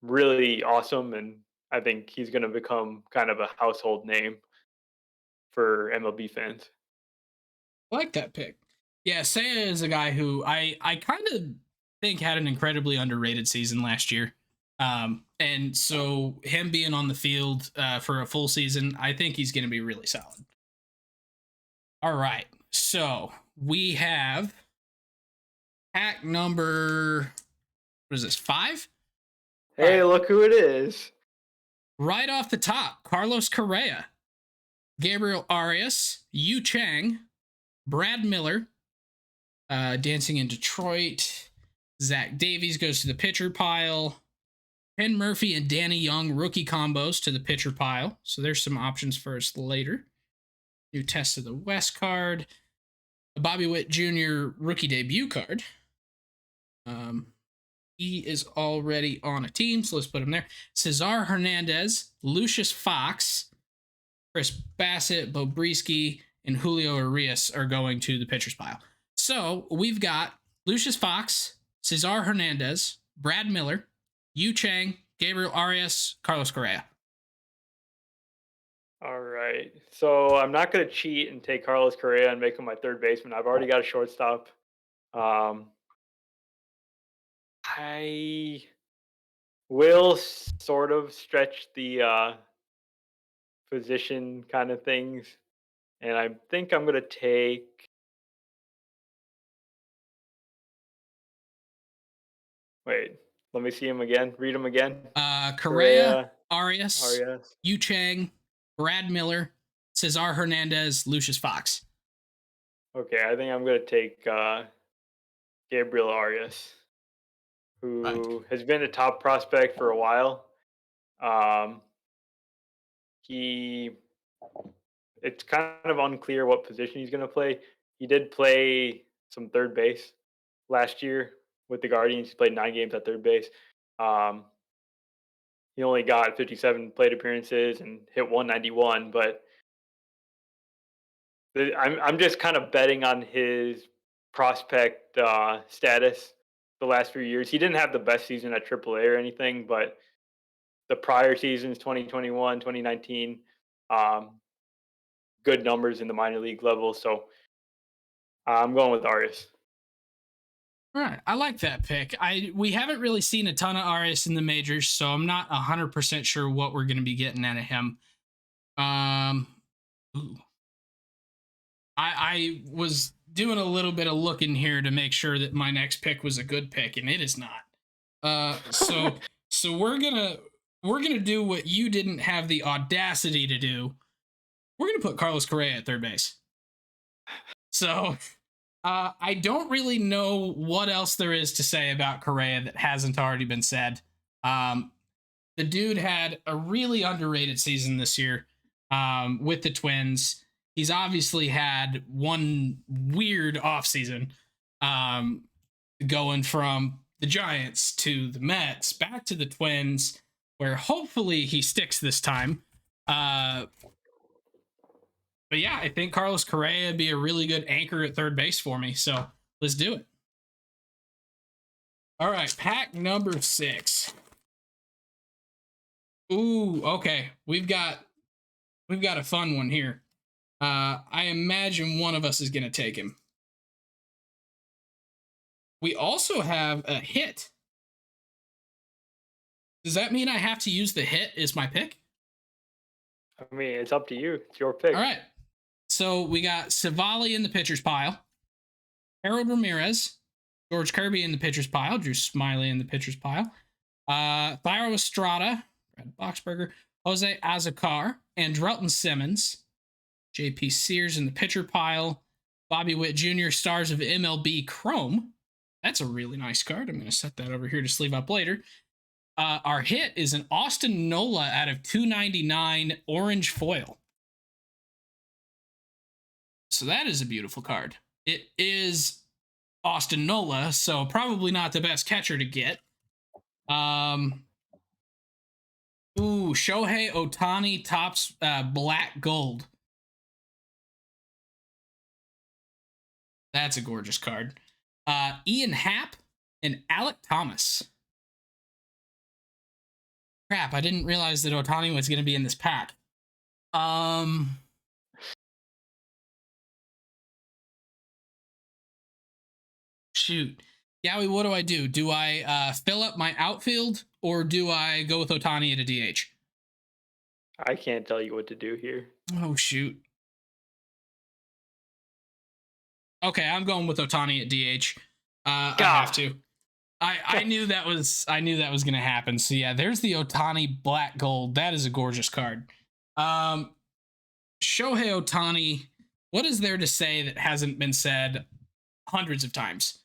really awesome, and I think he's going to become kind of a household name for MLB fans. I like that pick. Yeah, Seiya is a guy who I kind of think had an incredibly underrated season last year. And so him being on the field for a full season, I think he's going to be really solid. All right. So we have pack number, what is this, 5? Hey, Right. look who it is. Right off the top, Carlos Correa, Gabriel Arias, Yu Chang, Brad Miller, dancing in Detroit. Zach Davies goes to the pitcher pile. Ken Murphy and Danny Young rookie combos to the pitcher pile. So there's some options for us later. New Test of the West card. A Bobby Witt Jr. rookie debut card. He is already on a team, so let's put him there. Cesar Hernandez, Lucius Fox, Chris Bassett, Bobrisky, and Julio Arias are going to the pitcher's pile. So we've got Lucius Fox, Cesar Hernandez, Brad Miller, Yu Chang, Gabriel Arias, Carlos Correa. All right. So I'm not going to cheat and take Carlos Correa and make him my third baseman. I've already got a shortstop. Um, I will sort of stretch the position kind of things, and I think I'm going to take. Wait, let me see him again. Read him again. Correa, Correa, Arias, Arias. Yu Chang, Brad Miller, Cesar Hernandez, Lucius Fox. Okay, I think I'm going to take Gabriel Arias, Right. who has been a top prospect for a while. Um, he it's kind of unclear what position he's going to play. He did play some third base last year with the Guardians. He played 9 games at third base. Um, he only got 57 plate appearances and hit 191, but I'm just kind of betting on his prospect status the last few years. He didn't have the best season at AAA or anything, but the prior seasons, 2021, 2019, um, good numbers in the minor league level. So I'm going with Arias. All right, I like that pick. We haven't really seen a ton of Arias in the majors, so I'm not 100% sure what we're going to be getting out of him. Um, ooh. I was doing a little bit of looking here to make sure that my next pick was a good pick, and it is not. So we're gonna do what you didn't have the audacity to do. We're gonna put Carlos Correa at third base. So I don't really know what else there is to say about Correa that hasn't already been said. Um, the dude had a really underrated season this year with the Twins. He's obviously had one weird offseason going from the Giants to the Mets back to the Twins, where hopefully he sticks this time. But yeah, I think Carlos Correa would be a really good anchor at third base for me. So let's do it. All right, pack number 6. Ooh, okay. We've got a fun one here. I imagine one of us is gonna take him. We also have a hit. Does that mean I have to use the hit as my pick? I mean, it's up to you. It's your All pick. right. So we got Savali in the pitcher's pile, Harold Ramirez, George Kirby in the pitcher's pile, Drew Smiley in the pitcher's pile, Thairo Estrada, Brad Boxberger, Jose Azocar, Andrelton Simmons, JP Sears in the pitcher pile, Bobby Witt Jr., stars of MLB Chrome. That's a really nice card. I'm going to set that over here to sleeve up later. Our hit is an Austin Nola out of 299 orange foil. So that is a beautiful card. It is Austin Nola, so probably not the best catcher to get. Shohei Ohtani tops black gold. That's a gorgeous card. Ian Happ and Alec Thomas. Crap, I didn't realize that Ohtani was going to be in this pack. Shoot. Yowie, what do I do? Do I fill up my outfield or do I go with Ohtani at a DH? I can't tell you what to do here. Oh, shoot. Okay, I'm going with Ohtani at DH. I have to. I knew that was gonna happen. So yeah, there's the Ohtani black gold. That is a gorgeous card. Shohei Ohtani. What is there to say that hasn't been said hundreds of times?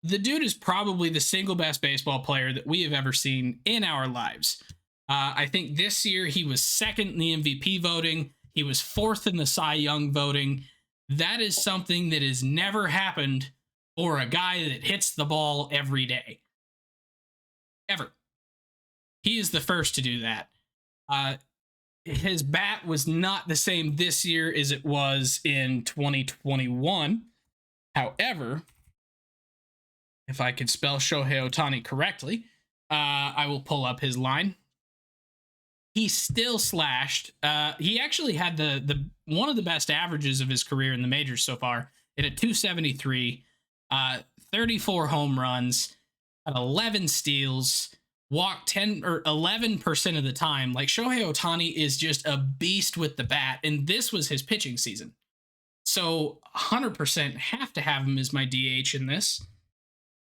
The dude is probably the single best baseball player that we have ever seen in our lives. I think this year he was second in the MVP voting. He was fourth in the Cy Young voting. That is something that has never happened for a guy that hits the ball every day. Ever. He is the first to do that. His bat was not the same this year as it was in 2021. However, if I could spell Shohei Ohtani correctly, I will pull up his line. he still slashed. He actually had the one of the best averages of his career in the majors so far at a 273, 34 home runs, 11 steals, walked 10 or 11% of the time. Like Shohei Ohtani is just a beast with the bat, and this was his pitching season. So 100% have to have him as my DH in this.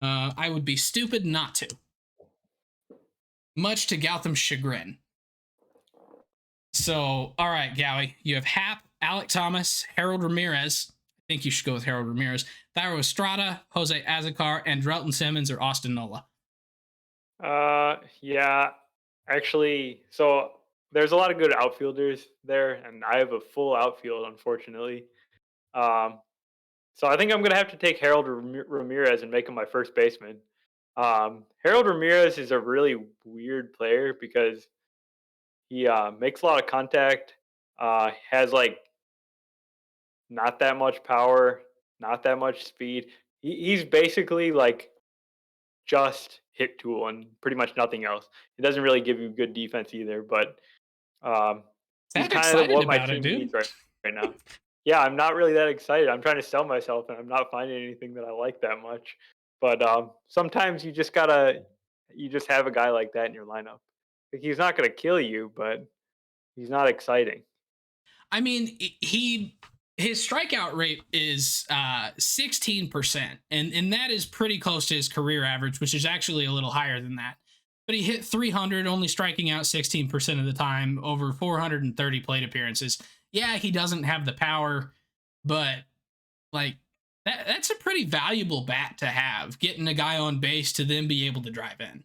I would be stupid not to. Much to Gautam's chagrin. So, all right, Gowie, you have Hap, Alec Thomas, Harold Ramirez. I think you should go with Harold Ramirez. Thairo Estrada, Jose Azocar, and Drelton Simmons or Austin Nola. Yeah, actually, so there's a lot of good outfielders there, and I have a full outfield, unfortunately. Um, so I think I'm gonna have to take Harold Ramirez and make him my first baseman. Harold Ramirez is a really weird player because he makes a lot of contact, has like not that much power, not that much speed. He's basically like just hit tool and pretty much nothing else. It doesn't really give you good defense either, but um, he's Sound kind of excited what my about it, team dude. needs right now. Yeah, I'm not really that excited. I'm trying to sell myself, and I'm not finding anything that I like that much. But sometimes you just have a guy like that in your lineup. Like, he's not going to kill you, but he's not exciting. I mean, his strikeout rate is 16%, and that is pretty close to his career average, which is actually a little higher than that. But he hit 300, only striking out 16% of the time, over 430 plate appearances. Yeah, he doesn't have the power, but like that's a pretty valuable bat to have, getting a guy on base to then be able to drive in.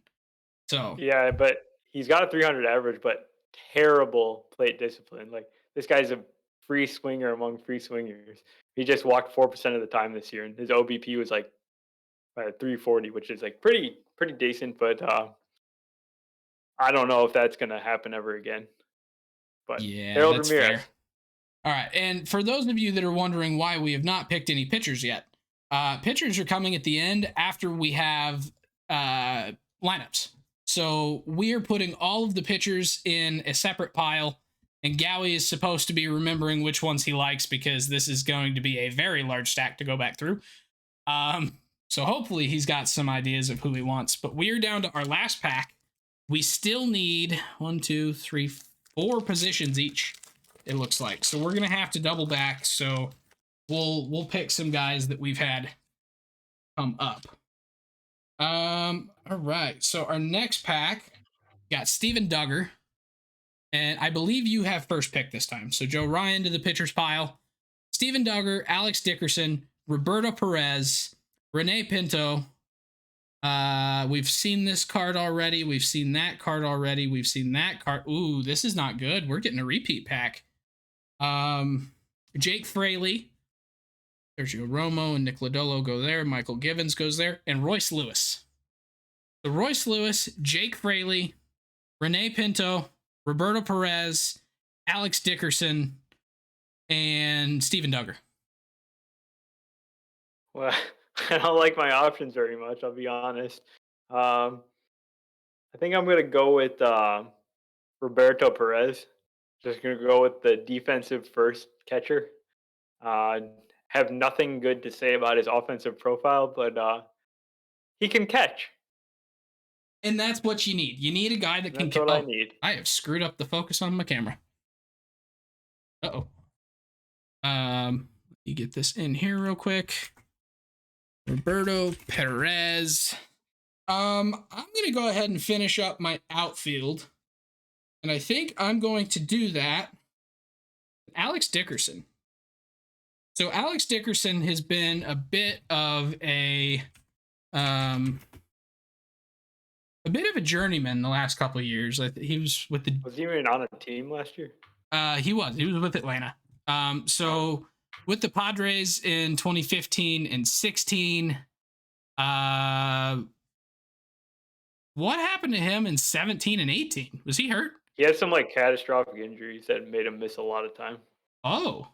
So Yeah, but he's got a 300 average, but terrible plate discipline. Like, this guy's a free swinger among free swingers. He just walked 4% of the time this year, and his OBP was like 340, which is like pretty decent. But I don't know if that's gonna happen ever again. But yeah, Harold that's Ramirez. fair. All right. And for those of you that are wondering why we have not picked any pitchers yet, pitchers are coming at the end after we have lineups. So we are putting all of the pitchers in a separate pile, and Gowie is supposed to be remembering which ones he likes because this is going to be a very large stack to go back through. So hopefully he's got some ideas of who he wants. But we are down to our last pack. We still need 1, 2, 3, 4 positions each, it looks like. So we're gonna have to double back. So we'll pick some guys that we've had come up. All right. So our next pack got Steven Duggar, and I believe you have first pick this time. So Joe Ryan to the pitcher's pile. Steven Duggar, Alex Dickerson, Roberto Perez, Rene Pinto. We've seen this card already. We've seen that card already. We've seen that card. Ooh, this is not good. We're getting a repeat pack. Jake Fraley, Sergio Romo and Nick Lodolo go there. Michael Givens goes there, and Royce Lewis. So Royce Lewis, Jake Fraley, Rene Pinto, Roberto Perez, Alex Dickerson, and Steven Duggar. Well, I don't like my options very much. I'll be honest. I think I'm gonna go with Roberto Perez. Just gonna go with the defensive first catcher. Uh, have nothing good to say about his offensive profile, but he can catch. And that's what you need. You need a guy that can That's what I need. I have screwed up the focus on my camera. Uh-oh. Let me get this in here real quick. Roberto Perez. I'm gonna go ahead and finish up my outfield. And I think I'm going to do that. Alex Dickerson. So Alex Dickerson has been a bit of a journeyman the last couple of years. He was with the. Was he even on a team last year? He was with Atlanta. So with the Padres in 2015 and 16. What happened to him in 17 and 18? Was he hurt? He had some like catastrophic injuries that made him miss a lot of time. Oh.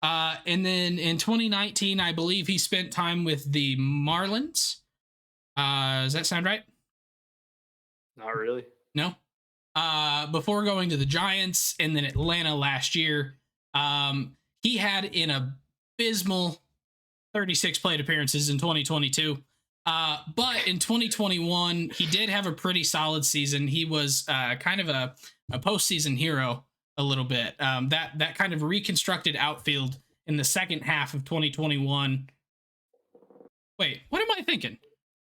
And then in 2019, I believe he spent time with the Marlins. Does that sound right? Not really. No? before going to the Giants and then Atlanta last year. He had an abysmal 36 plate appearances in 2022. But in 2021, he did have a pretty solid season. He was kind of a postseason hero a little bit. That kind of reconstructed outfield in the second half of 2021. Wait, what am I thinking?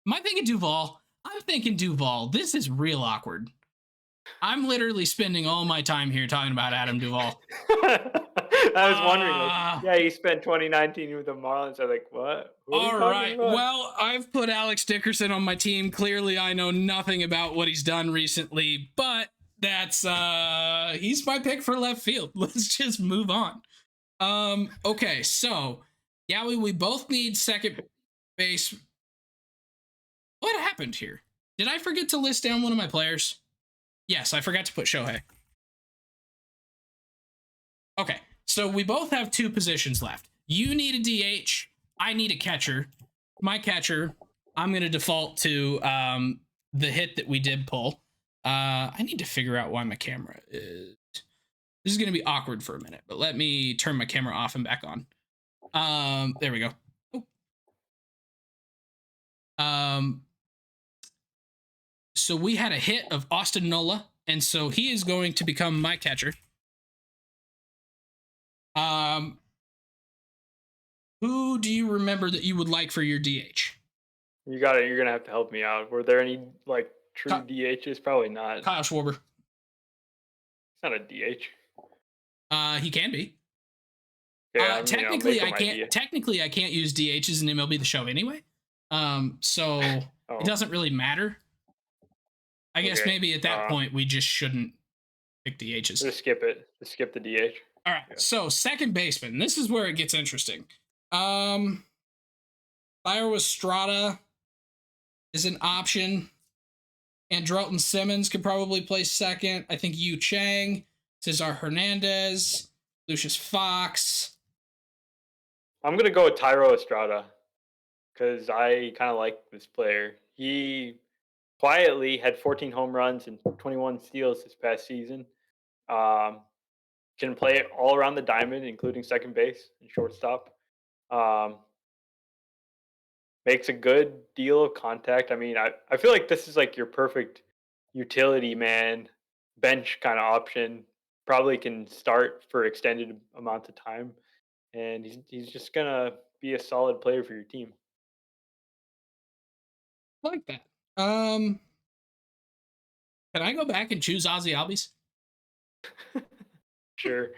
Am I thinking Duvall? I'm thinking Duvall. This is real awkward. I'm literally spending all my time here talking about Adam Duvall. I was wondering, like, yeah, he spent 2019 with the Marlins. I was like, what? Who are we All talking right. about? Well, I've put Alex Dickerson on my team. Clearly, I know nothing about what he's done recently, but that's he's my pick for left field. Let's just move on. Okay, so yeah, we both need second base. What happened here? Did I forget to list down one of my players? Yes, I forgot to put Shohei. Okay, so we both have two positions left. You need a DH. I need a catcher. My catcher, I'm going to default to the hit that we did pull. I need to figure out why my camera is... This is going to be awkward for a minute, but let me turn my camera off and back on. There we go. So we had a hit of Austin Nola, and so he is going to become my catcher. Who do you remember that you would like for your DH? You got it. You're gonna have to help me out. Were there any like true DHs? Probably not. Kyle Schwarber. It's not a DH. He can be. Yeah, technically, I can't. Idea. Technically, I can't use DHs in MLB The Show anyway. So it doesn't really matter. I guess maybe at that point we just shouldn't pick DHs. Just skip it. Just skip the DH. All right. Yeah. So second baseman. This is where it gets interesting. Thairo Estrada is an option. Andrelton Simmons could probably play second. I think Yu Chang, Cesar Hernandez, Lucius Fox. I'm going to go with Thairo Estrada because I kind of like this player. He quietly had 14 home runs and 21 steals this past season. Can play it all around the diamond, including second base and shortstop. Makes a good deal of contact. I mean, I feel like this is like your perfect utility man bench kind of option. Probably can start for extended amounts of time, and he's just gonna be a solid player for your team. I like that. Can I go back and choose Ozzy Albies? Sure.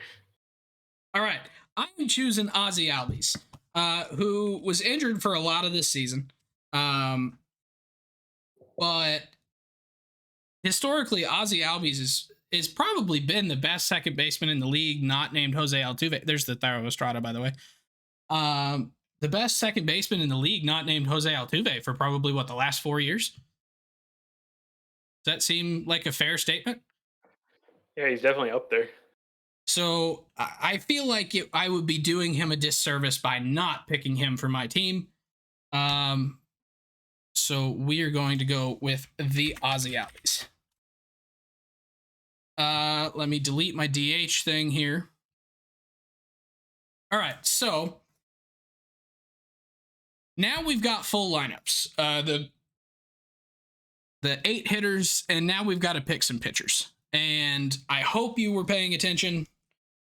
All right, I'm choosing Ozzy Albies, who was injured for a lot of this season, but historically, Ozzy Albies is probably been the best second baseman in the league, not named Jose Altuve. There's the Thairo Estrada, by the way. The best second baseman in the league, not named Jose Altuve, for probably the last 4 years. Does that seem like a fair statement? Yeah, he's definitely up there. So I feel like I would be doing him a disservice by not picking him for my team. So we are going to go with the Ozzy Albies. Let me delete my DH thing here. All right, so now we've got full lineups. The 8 hitters, and now we've got to pick some pitchers. And I hope you were paying attention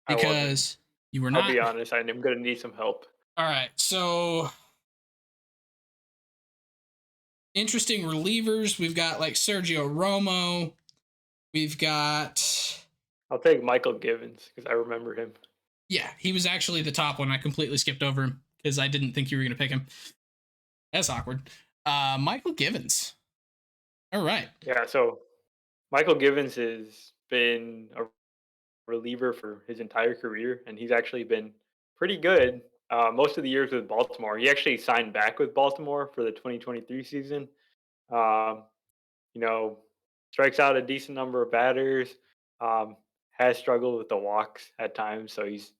because you were not. I'll be honest, I'm going to need some help. All right, so interesting relievers. We've got like Sergio Romo. We've got... I'll take Michael Givens because I remember him. Yeah, he was actually the top one. I completely skipped over him because I didn't think you were going to pick him. That's awkward. Michael Givens. All right. Yeah, so Michael Givens has been a reliever for his entire career, and he's actually been pretty good most of the years with Baltimore. He actually signed back with Baltimore for the 2023 season. Strikes out a decent number of batters, has struggled with the walks at times, so he's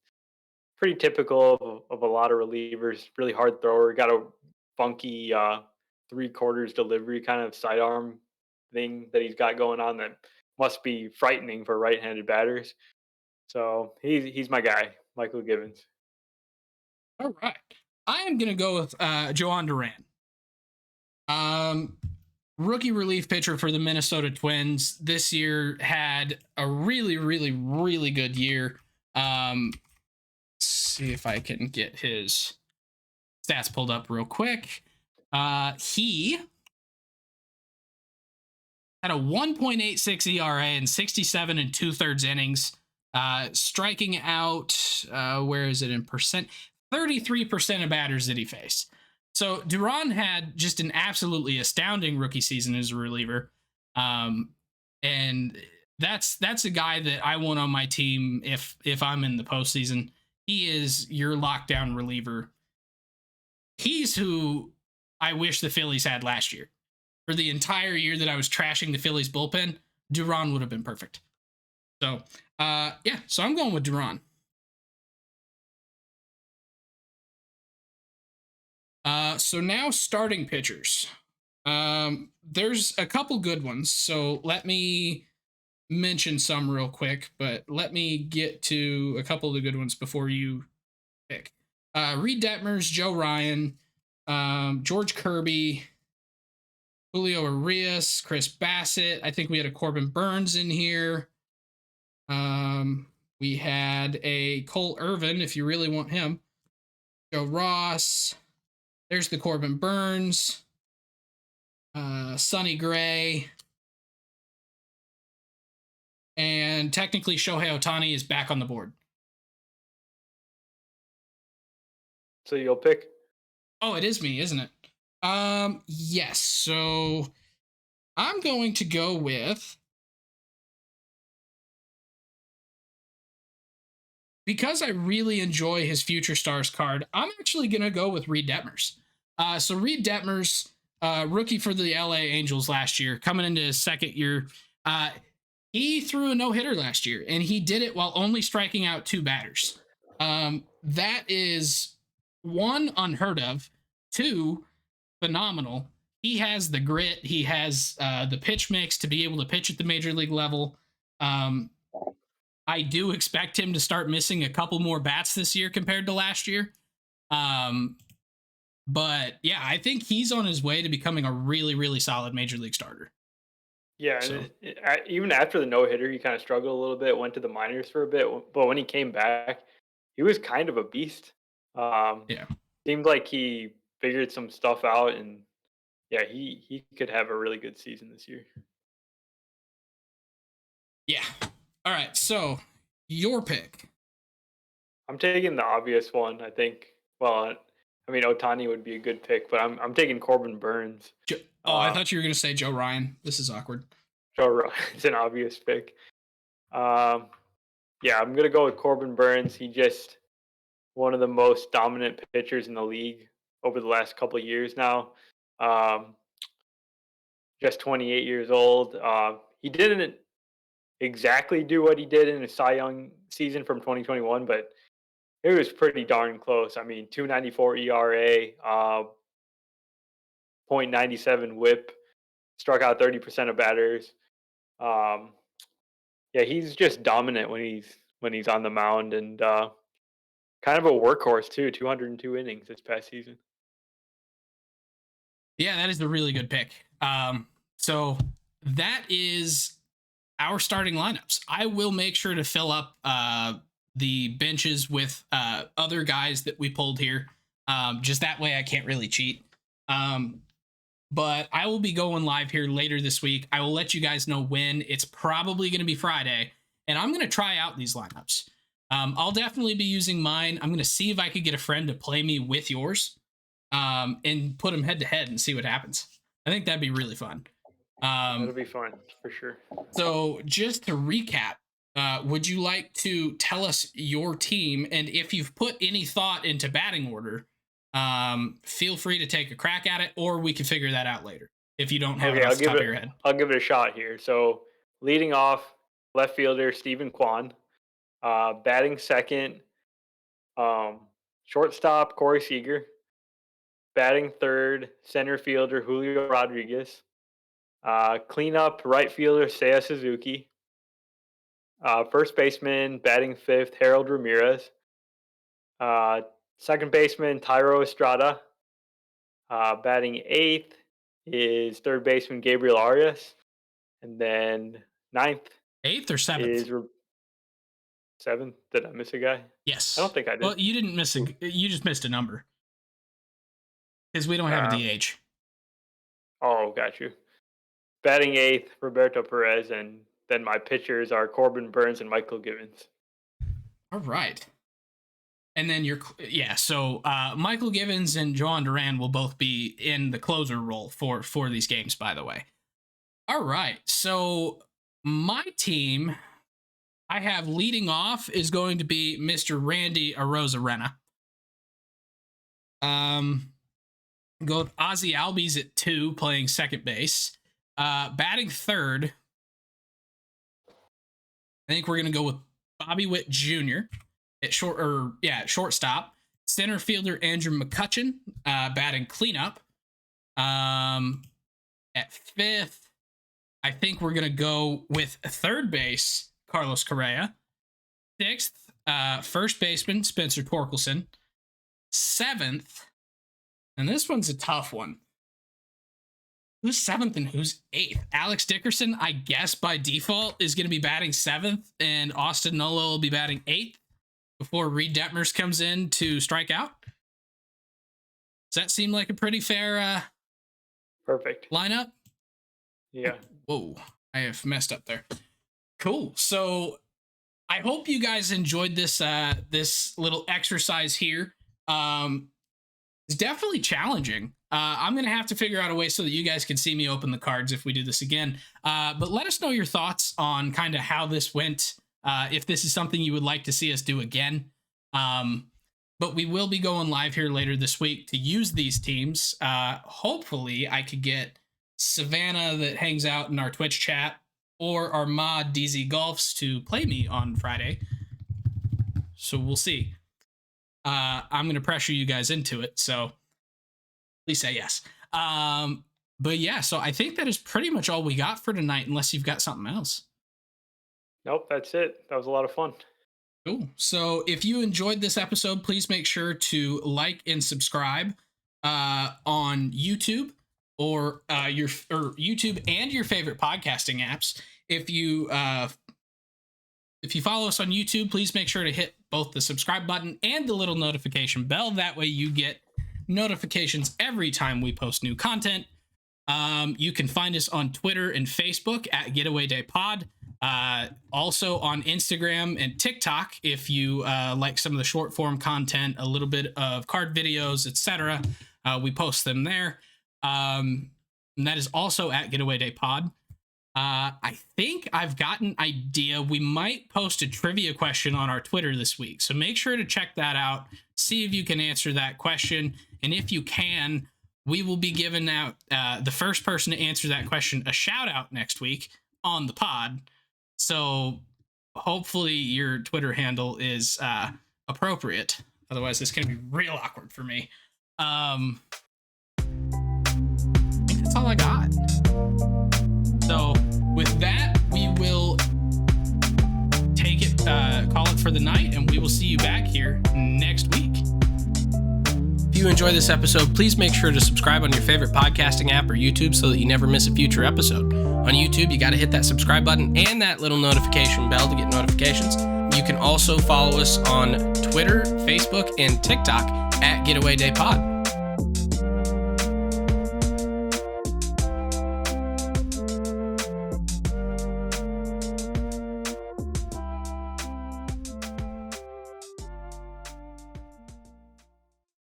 pretty typical of a lot of relievers. Really hard thrower, got a funky 3/4 delivery kind of sidearm thing that he's got going on that must be frightening for right-handed batters. So he's my guy, Michael Givens. All right. I am going to go with Joan Duran. Um, Rookie relief pitcher for the Minnesota Twins this year had a really, really, really good year. Let's see if I can get his stats pulled up real quick. He had a 1.86 ERA in 67 and 2/3 innings, striking out, where is it in percent? 33% of batters that he faced. So Duran had just an absolutely astounding rookie season as a reliever. And that's a guy that I want on my team if I'm in the postseason. He is your lockdown reliever. He's who I wish the Phillies had last year. For the entire year that I was trashing the Phillies bullpen, Duran would have been perfect. So, yeah, so I'm going with Duran. So now starting pitchers. There's a couple good ones. So let me mention some real quick, but let me get to a couple of the good ones before you pick. Reed Detmers, Joe Ryan, George Kirby, Julio Arias, Chris Bassett. I think we had a Corbin Burns in here. We had a Cole Irvin, if you really want him. Joe Ross. There's the Corbin Burns. Sonny Gray. And technically, Shohei Ohtani is back on the board. So you'll pick? Oh, it is me, isn't it? Yes. So I'm going to go with, because I really enjoy his Future Stars card, I'm actually going to go with Reed Detmers. So Reed Detmers, rookie for the LA Angels last year, coming into his second year. He threw a no-hitter last year, and he did it while only striking out 2 batters. That is, 1, unheard of, 2, phenomenal. He has the grit. He has the pitch mix to be able to pitch at the major league level. I do expect him to start missing a couple more bats this year compared to last year. But yeah, I think he's on his way to becoming a really, really solid major league starter. Yeah, So and even after the no-hitter, he kinda struggled a little bit, went to the minors for a bit, but when he came back, he was kind of a beast. Um, yeah, Seemed like he figured some stuff out, and yeah, he could have a really good season this year. yeah. All right, so your pick. I'm taking the obvious one, I think. Well, I mean, Otani would be a good pick, but I'm taking Corbin Burns. Oh, I Uh, thought you were going to say Joe Ryan. This is awkward. it's an obvious pick. Um, yeah, I'm gonna go with Corbin Burns. He just one of the most dominant pitchers in the league over the last couple of years now. Um, just 28 years old. He didn't exactly do what he did in his Cy Young season from 2021, but it was pretty darn close. I mean, 2.94 ERA, 0.97 WHIP, struck out 30% of batters. Um, yeah, he's just dominant when he's on the mound, and kind of a workhorse too. 202 innings this past season. Yeah, that is a really good pick. So that is our starting lineups. I will make sure to fill up the benches with other guys that we pulled here. Just that way I can't really cheat. But I will be going live here later this week. I will let you guys know when. It's probably going to be Friday, and I'm going to try out these lineups. I'll definitely be using mine. I'm going to see if I could get a friend to play me with yours, and put them head to head and see what happens. I think that'd be really fun. That'll be fun for sure. So just to recap, would you like to tell us your team, and if you've put any thought into batting order, feel free to take a crack at it, or we can figure that out later if you don't have Okay, it off the top of your head. I'll give it a shot here. So leading off, left fielder Stephen Kwan, batting second, um, shortstop Corey Seager, batting third, center fielder Julio Rodriguez, Cleanup right fielder Seiya Suzuki. First baseman, batting fifth, Harold Ramirez. Uh, Second baseman, Tyro Estrada. Batting eighth is third baseman Gabriel Arias. And then ninth Eighth or seventh? is seventh. Did I miss a guy? I Yes. don't think I did. Well, you didn't miss you just missed a number. Because we don't have a DH. Oh, got you. Batting eighth, Roberto Perez, and then my pitchers are Corbin Burns and Michael Givens. All right. And then so Michael Givens and Joan Duran will both be in the closer role for these games, by the way. All right. So my team I have leading off is going to be Mr. Randy Arozarena. Go with Ozzy Albies at 2, playing second base. Batting third, I think we're going to go with Bobby Witt Jr. at shortstop. Center fielder Andrew McCutchen, batting cleanup. At fifth, I think we're going to go with third base, Carlos Correa. Sixth, first baseman, Spencer Torkelson. Seventh, and this one's a tough one. Who's seventh and who's eighth? Alex Dickerson, I guess by default, is going to be batting seventh, and Austin Nolo will be batting eighth before Reed Detmers comes in to strike out. Does that seem like a pretty fair perfect lineup? Yeah. Whoa, I have messed up there. Cool. So I hope you guys enjoyed this this little exercise here. It's definitely challenging. I'm going to have to figure out a way so that you guys can see me open the cards if we do this again. But let us know your thoughts on kind of how this went. If this is something you would like to see us do again. But we will be going live here later this week to use these teams. Hopefully I could get Savannah that hangs out in our Twitch chat or our mod DZ Golfs to play me on Friday. So we'll see. I'm going to pressure you guys into it. So please say yes. But yeah, so I think that is pretty much all we got for tonight, unless you've got something else. Nope, that's it. That was a lot of fun. Cool. So if you enjoyed this episode, please make sure to like and subscribe on YouTube or YouTube and your favorite podcasting apps. If you follow us on YouTube, please make sure to hit both the subscribe button and the little notification bell. That way you get notifications every time we post new content. You can find us on Twitter and Facebook at Getaway Day Pod. Also on Instagram and TikTok if you like some of the short form content, a little bit of card videos, etc. We post them there. And that is also at Getaway Day Pod. I think I've got an idea. We might post a trivia question on our Twitter this week. So make sure to check that out. See if you can answer that question. And if you can, we will be giving out the first person to answer that question a shout out next week on the pod. So hopefully your Twitter handle is appropriate. Otherwise, it's going to be real awkward for me. I think that's all I got. So with that, we will take it, call it for the night, and we will see you back here next week. If you enjoy this episode, please make sure to subscribe on your favorite podcasting app or YouTube so that you never miss a future episode. On YouTube, you got to hit that subscribe button and that little notification bell to get notifications. You can also follow us on Twitter, Facebook, and TikTok at Getaway Day Pod.